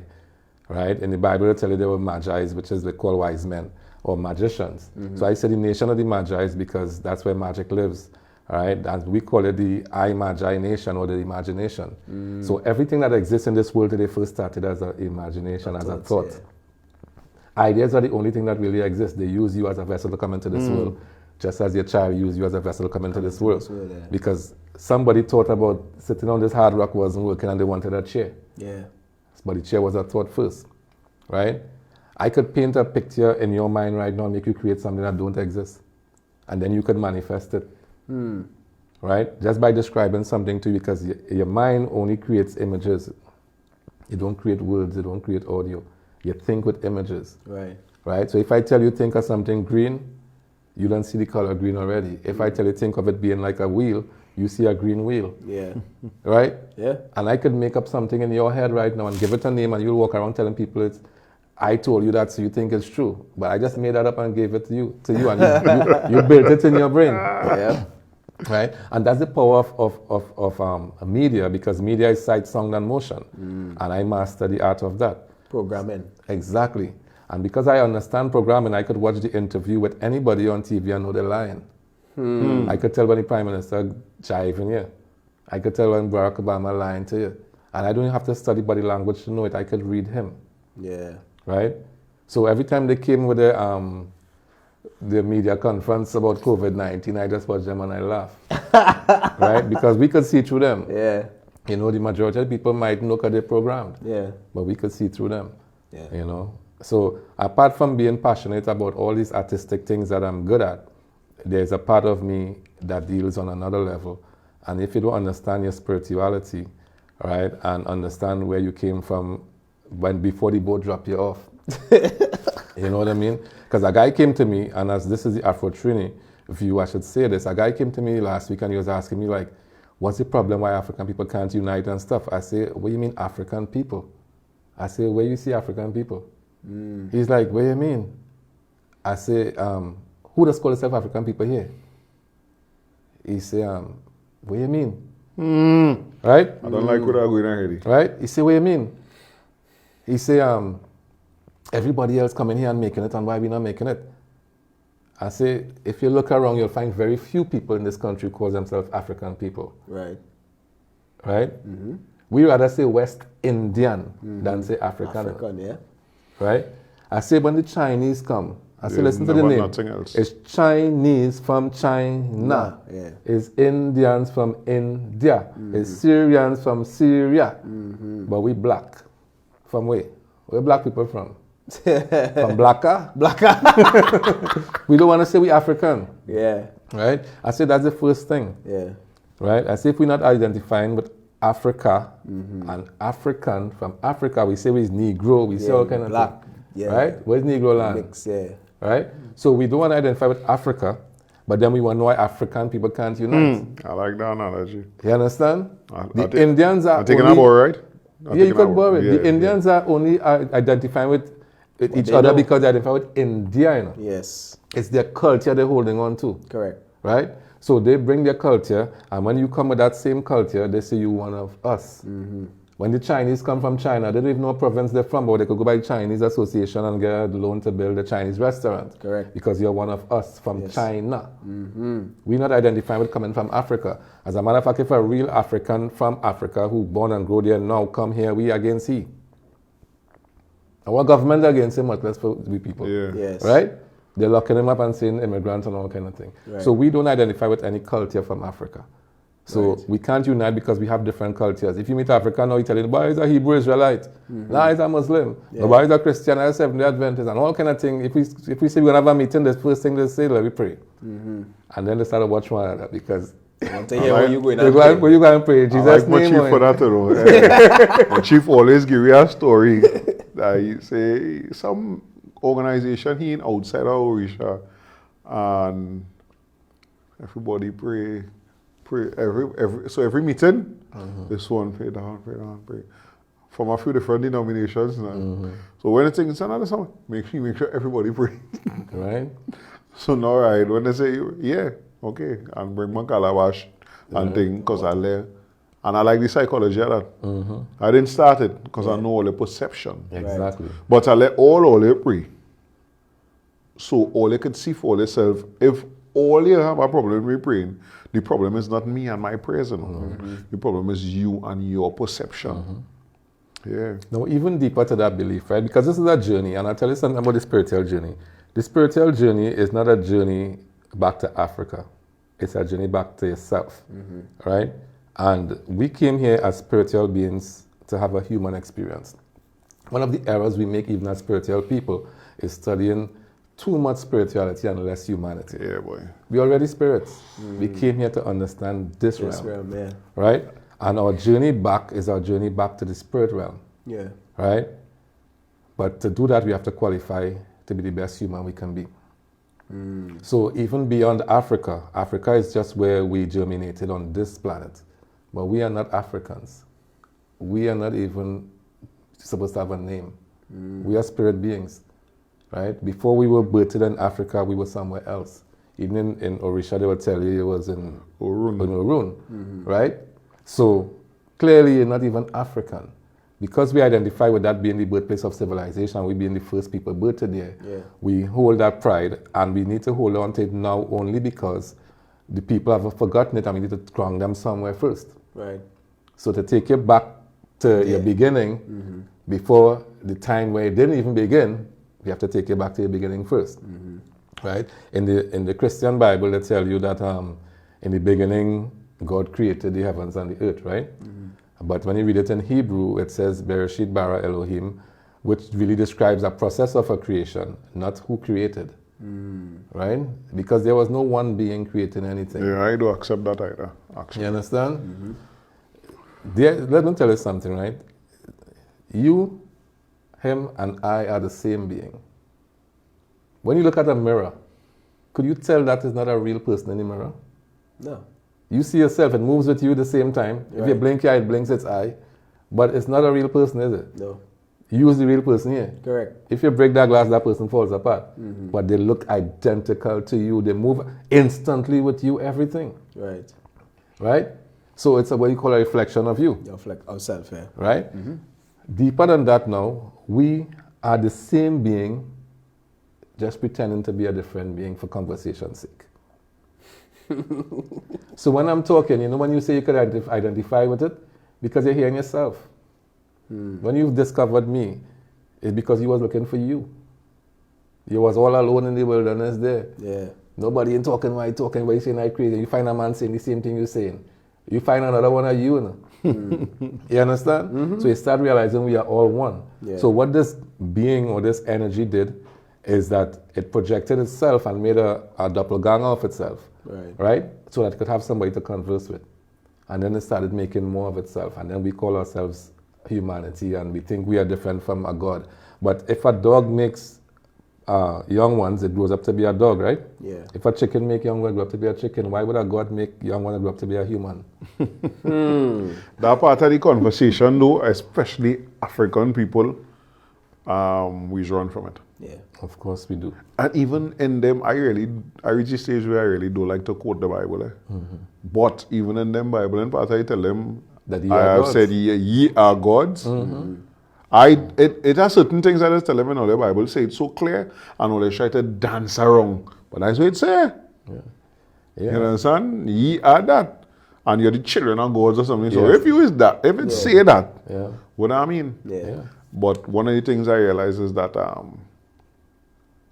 Right? In the Bible, they tell you there were Magi, which is they call wise men or magicians. So I say the nation of the Magi because that's where magic lives. Right? And we call it the I Magi nation or the imagination. So everything that exists in this world today first started as an imagination, as a thought. Yeah. Ideas are the only thing that really exists. They use you as a vessel to come into this world, just as your child used you as a vessel to come into this world. Because somebody thought about sitting on this hard rock wasn't working and they wanted a chair. Yeah. But the chair was a thought first, right? I could paint a picture in your mind right now and make you create something that don't exist. And then you could manifest it, right? Just by describing something to you, because your mind only creates images. You don't create words, you don't create audio. You think with images, right? So if I tell you think of something green, you don't see the color green already. If I tell you think of it being like a wheel, you see a green wheel. Yeah. Right? Yeah. And I could make up something in your head right now and give it a name and you'll walk around telling people I told you that so you think it's true. But I just made that up and gave it to you and you built it in your brain. Yeah. Right? And that's the power of media, because media is sight, sound, and motion. And I master the art of that. Programming. Exactly. And because I understand programming, I could watch the interview with anybody on TV and know they're lying. I could tell when the Prime Minister jiving you. I could tell when Barack Obama lying to you. And I don't have to study body language to know it. I could read him. Yeah. Right? So every time they came with the media conference about COVID-19, I just watched them and I laugh. Right? Because we could see through them. Yeah. You know, the majority of people might look at their programmed. Yeah. But we could see through them. Yeah. You know? So apart from being passionate about all these artistic things that I'm good at, there's a part of me that deals on another level. And if you don't understand your spirituality, right, and understand where you came from before the boat dropped you off, you know what I mean? Because a guy came to me, and as this is the Afro-Trini view, I should say this, a guy came to me last week and he was asking me like, what's the problem why African people can't unite and stuff? I say, what do you mean African people? I say, where you see African people? He's like, what do you mean? I say, who does call itself African people here? He say, what do you mean? Right? I don't like what I'm going ahead. Right? He say, what do you mean? He say, everybody else coming here and making it, and why we not making it? I say, if you look around, you'll find very few people in this country who call themselves African people. Right. Right? We rather say West Indian than say African. African, yeah. Right? I say when the Chinese come, I say listen to the name. Nothing else. It's Chinese from China. Yeah. It's Indians from India. It's Syrians from Syria. But we black. From where? Where black people from? From Blacka? Blacka. We don't want to say we African. Yeah. Right? I say that's the first thing. Yeah. Right? I say if we're not identifying with Africa and African from Africa, we say we're Negro, we say all kind of black. things. Yeah. Right? Where's Negro land? Mix, yeah. Right? So we don't want to identify with Africa, But then we wonder why African people can't unite. I like that analogy. You understand? I think- Indians are I'm taking only, that boy, right? Yeah, you could borrow it. The Indians are only identifying with each they other know. because they identify with India, you know. Yes, It's their culture they're holding on to, correct. right? So they bring their culture, and when you come with that same culture, they say you one of us. When the Chinese come from China, they don't even know what province they're from, but they could go by the Chinese Association and get a loan to build a Chinese restaurant. Correct. Because you're one of us from Yes. China. We're not identifying with coming from Africa. As a matter of fact, if a real African from Africa who born and grow there now come here, we against he. Our government against him, much less for we people. Yeah. Yes. Right? They're locking him up and saying immigrants and all kind of thing. Right. So we don't identify with any culture from Africa. So Right. we can't unite because we have different cultures. If you meet African now, you tell him, boy, he's a Hebrew Israelite. Nah, he's a Muslim. Yeah. No, boy, he's a Christian, he's a Seventh-day Adventist, and all kind of thing. If we say we're going to have a meeting, the first thing they say, let me pray. And then they start to watch one another because I want to hear where you going. they're going, where you going to pray? Jesus' I like my name. chief or- for that, you know. My chief always give you a story that he say some organization he in outside of Orisha, and everybody pray every meeting, this one pray down, pray. From a few different denominations now. So when the thing is another song, make sure everybody pray. Right? So now, right, when they say, yeah, okay, and bring my calabash and thing, because I learn. And I like the psychology of that. I didn't start it because I know all the perception. Exactly. But I let all they pray. So all they can see for themselves. If all you have a problem with praying, the problem is not me and my prayers. You know. The problem is you and your perception. Yeah. Now, even deeper to that belief, right? Because this is a journey, and I'll tell you something about the spiritual journey. The spiritual journey is not a journey back to Africa. It's a journey back to yourself, right? And we came here as spiritual beings to have a human experience. One of the errors we make even as spiritual people is studying too much spirituality and less humanity. Yeah, boy. We already spirits. We came here to understand this Yes, realm, yeah. right? And our journey back is our journey back to the spirit realm, Yeah. right? But to do that, we have to qualify to be the best human we can be. So even beyond Africa, Africa is just where we germinated on this planet. But we are not Africans. We are not even supposed to have a name. We are spirit beings, right? Before we were birthed in Africa, we were somewhere else. Even in Orisha, they would tell you it was in Orun, right? So clearly you're not even African. Because we identify with that being the birthplace of civilization, we being the first people birthed there, we hold that pride, and we need to hold on to it now only because the people have forgotten it and we need to ground them somewhere first. Right. So to take you back to your beginning, before the time where it didn't even begin, we have to take you back to your beginning first, right? In the Christian Bible, they tell you that in the beginning, God created the heavens and the earth, right? But when you read it in Hebrew, it says Bereshit bara Elohim, which really describes a process of a creation, not who created, right? Because there was no one being creating anything. Yeah, I do accept that either. Actually. You understand? Let me tell you something, right? You, him, and I are the same being. When you look at a mirror, could you tell that is not a real person in the mirror? No. You see yourself, it moves with you at the same time. If you Right. blink your eye, it blinks its eye. But it's not a real person, is it? No. You is the real person here. Correct. If you break that glass, that person falls apart. But they look identical to you. They move instantly with you, everything. Right. Right? So it's what you call a reflection of you. Reflect ourselves, yeah. Right? Deeper than that now, we are the same being, just pretending to be a different being for conversation's sake. So when I'm talking, you know, when you say you could identify with it, because you're hearing yourself. When you've discovered me, it's because you was looking for you. You was all alone in the wilderness there. Yeah. Nobody ain't talking why you talking, why you saying I crazy. You find a man saying the same thing you're saying. You find another one of you. You understand? So you start realizing we are all one. Yeah. So what this being or this energy did is that it projected itself and made a doppelganger of itself. Right? So that it could have somebody to converse with. And then it started making more of itself. And then we call ourselves humanity and we think we are different from a God. But if a dog makes young ones, it grows up to be a dog, right? Yeah. If a chicken make young one grow up to be a chicken, why would a God make young one grow up to be a human? That part of the conversation, though, especially African people, we run from it. Yeah. Of course we do. And even in them, I reach a stage where I really don't like to quote the Bible. But even in them Bible, and part I tell them That ye I are have gods. said ye are gods. It has certain things that I tell them in the Bible say it's so clear, and always try to dance around. But that's what it say. You understand? Ye are that. And you're the children of gods or something. So Yes. if you is that, if it say that, Yeah. what do I mean? Yeah. But one of the things I realize is that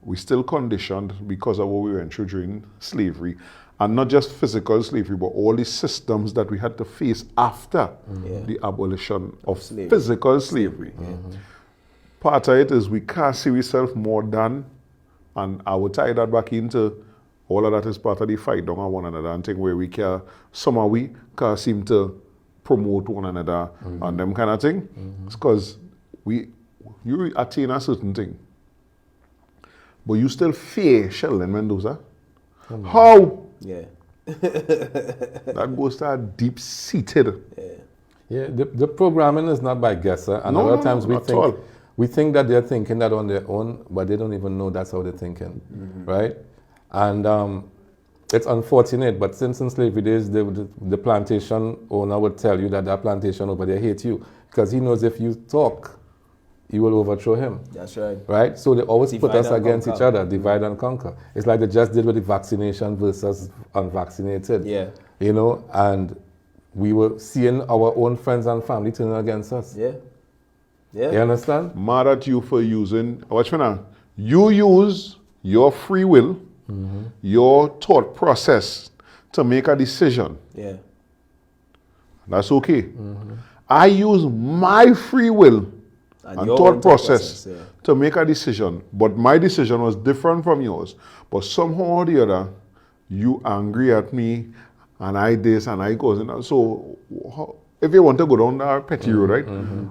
we still conditioned because of what we went through during slavery. And not just physical slavery, but all the systems that we had to face after the abolition of physical slavery. Part of it is we can't see ourselves more than, and I would tie that back into all of that is part of the fight down on one another and thing where we can, somehow we can't seem to promote one another and them kind of thing. It's because you attain a certain thing. But you still fear Sheldon Mendoza. How? Yeah. That goes to a deep-seated. Yeah, the programming is not by guesser. And a lot of times we think that they're thinking that on their own, but they don't even know that's how they're thinking, right? And it's unfortunate, but since in slavery days, the plantation owner would tell you that plantation over there hate you because he knows if you talk, you will overthrow him. That's right. Right? So they always put Divide us and against conquer. each other, divide and conquer. It's like they just did with the vaccination versus unvaccinated. Yeah. You know, and we were seeing our own friends and family turning against us. Yeah. Yeah. You understand? Mad at you for using, watch me now, you use your free will, your thought process to make a decision. Yeah. That's okay. I use my free will and your thought own process yeah. to make a decision, but my decision was different from yours. But somehow or the other, you angry at me, and I this, and I goes. And so, if you want to go down that petty road, right?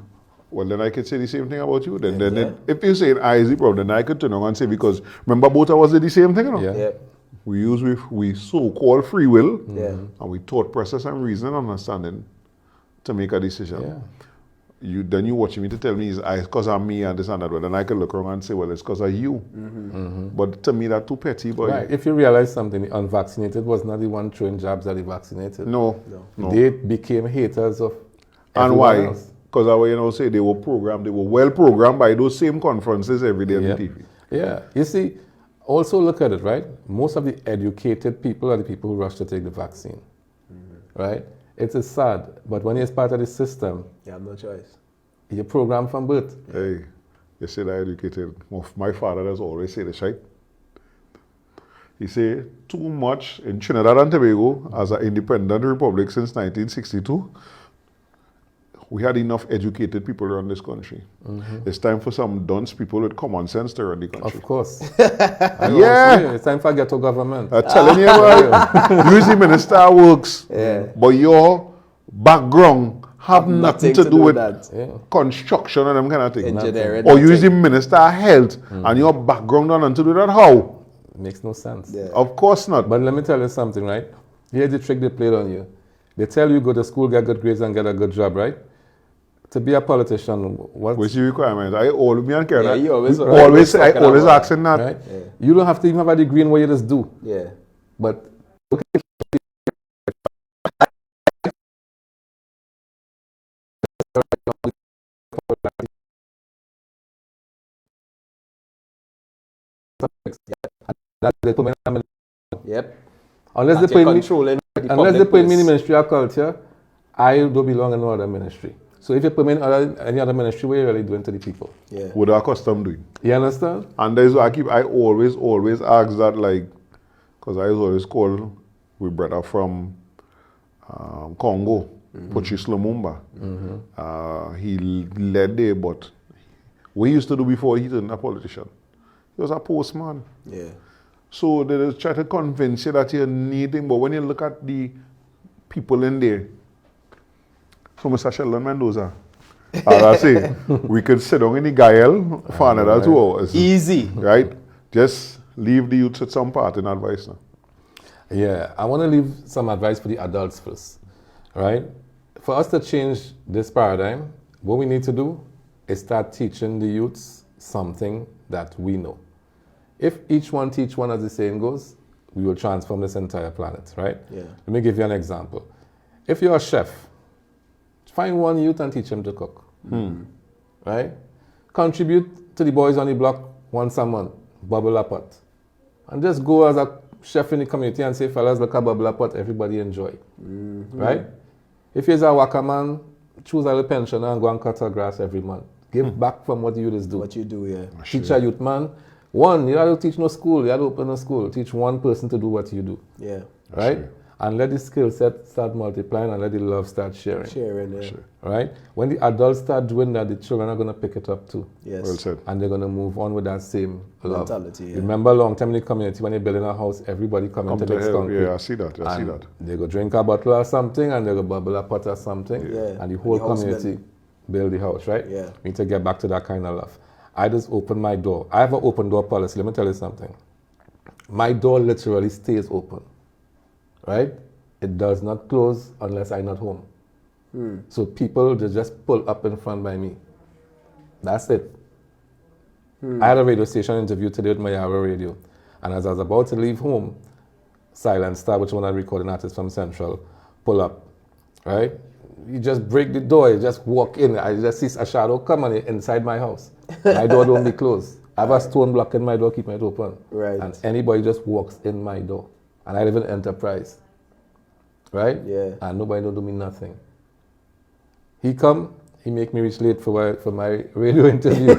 Well, then I could say the same thing about you. Then if you say I is the problem, then I could turn around and say, because remember both of us did the same thing, you know? Yeah. Yeah. We use we so-called free will, Yeah. and we thought process and reason and understanding to make a decision. Yeah. Then you watching me to tell me it's because I'm me and this and that. Well, then I could look around and say, well, it's because of you. But to me, that's too petty. But Right. If you realize something, the unvaccinated was not the one throwing jabs at the vaccinated. no. They became haters of And everyone why? else. Because I say they were programmed, they were well programmed by those same conferences every day on Yeah. the TV. Yeah. You see, also look at it, right? Most of the educated people are the people who rush to take the vaccine. Right? It is sad, but when you're part of the system, You have no choice. you're programmed from birth. Hey, you say that educated. My father does always say this, right? He say, too much in Trinidad and Tobago as an independent republic since 1962. We had enough educated people around this country. It's time for some dunce people with common sense to run the country. Of course. Yeah. It's time for ghetto government. I'm telling you, well, usually minister works, but your background have nothing to do with that. Yeah. construction and them kind of things. Engineering. Or usually minister of health and your background have nothing to do with that. How? Makes no sense. Yeah. Of course not. But let me tell you something, right? Here's the trick they played on you. They tell you go to school, get good grades, and get a good job, right? To be a politician, What's the requirement? I always me and Karen. Yeah, you always- I always always talking about asking that. right? You don't have to even have a degree in what you just do. Yeah. But that they put me in, Yep. unless That they you're put me, controlling the unless they public put me in the purse. Ministry of Culture, I don't belong in no other ministry. So if you put me in any other ministry, what are you really doing to the people? Yeah. What our custom doing? You understand? And there's I always ask that, like, because I always call we brother from Congo, Patrice Lumumba. He led there, but what he used to do before he turned a politician, he was a postman. Yeah. So they just try to convince you that you need him, but when you look at the people in there, so Mr. Sheldon Mendoza, as I say, we could sit down in the Gayelle for another 2 hours. Easy. Right? just leave the youths with some part in advice now. Yeah, I want to leave some advice for the adults first, right? For us to change this paradigm, what we need to do is start teaching the youths something that we know. If each one teach one, as the saying goes, we will transform this entire planet, right? Yeah. Let me give you an example. If you're a chef, find one youth and teach him to cook, right? Contribute to the boys on the block once a month, bubble a pot. And just go as a chef in the community and say, fellas, look at bubble a pot, everybody enjoy, right? If you're a worker man, choose a little pension and go and cut a grass every month. Give back from what the youths do. What you do, yeah. Teach a youth man. One, you have to teach no school, you have to open a school. Teach one person to do what you do. Yeah. Right? And let the skill set start multiplying and let the love start sharing. Sharing, yeah. Right? When the adults start doing that, the children are going to pick it up too. Yes. Well said. And they're going to move on with that same love. Mentality, yeah. Remember, long time in the community, when they're building a house, everybody come into mix concrete. Yeah, I see that. I see that. They go drink a bottle or something and they go bubble a pot or something. Yeah. And the whole house community build the house, right? Yeah. We need to get back to that kind of love. I just open my door. I have an open door policy. Let me tell you something. My door literally stays open, right? It does not close unless I'm not home. So people just pull up in front by me. That's it. I had a radio station interview today with Mayara Radio. And as I was about to leave home, Silent Star, which is one of the recording artists from Central, pull up, right? You just break the door, you just walk in. I just see a shadow come on inside my house. My door don't be closed. I have a stone block in my door, keeping it open. Right. And anybody just walks in my door. And I live in Enterprise. Right? Yeah. And nobody don't do me nothing. He come, he make me reach late for my radio interview.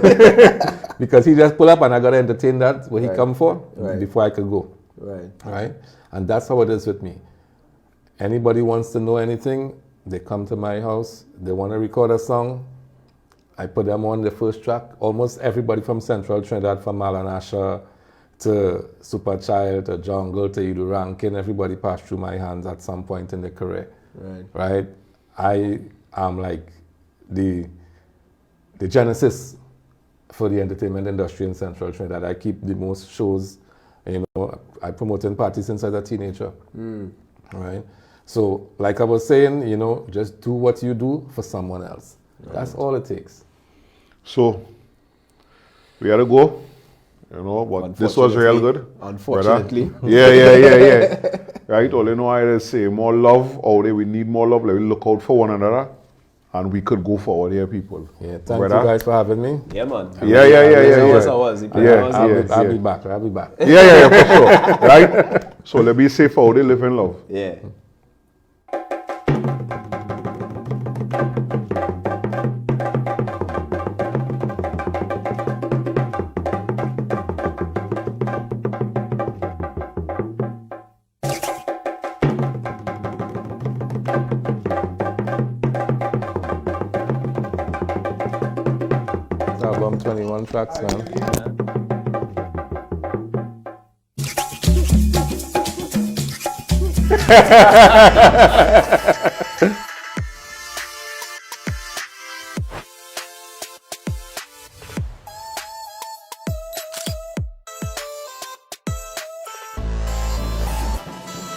Because he just pull up and I gotta entertain that what he come for before I could go. Right. Right? And that's how it is with me. Anybody wants to know anything, they come to my house, they want to record a song, I put them on the first track. Almost everybody from Central Trinidad, from Alan Asher to Superchild to Jungle to Edu Rankin, everybody passed through my hands at some point in their career. Right? I am like the genesis for the entertainment industry in Central Trinidad. I keep the most shows, I promoted parties since I was a teenager. Right? So, like I was saying, just do what you do for someone else. Right. That's all it takes. So, we had to go, but this was real good. Unfortunately. Yeah. Right, all you know I just say, more love out there. We need more love. Let me look out for one another. And we could go forward here, people. Yeah, thank you guys for having me. Yeah, man. Yeah. I'll be back. Yeah, for sure. Right? So let me safe out there, live in love. Yeah. Album 21 tracks, man.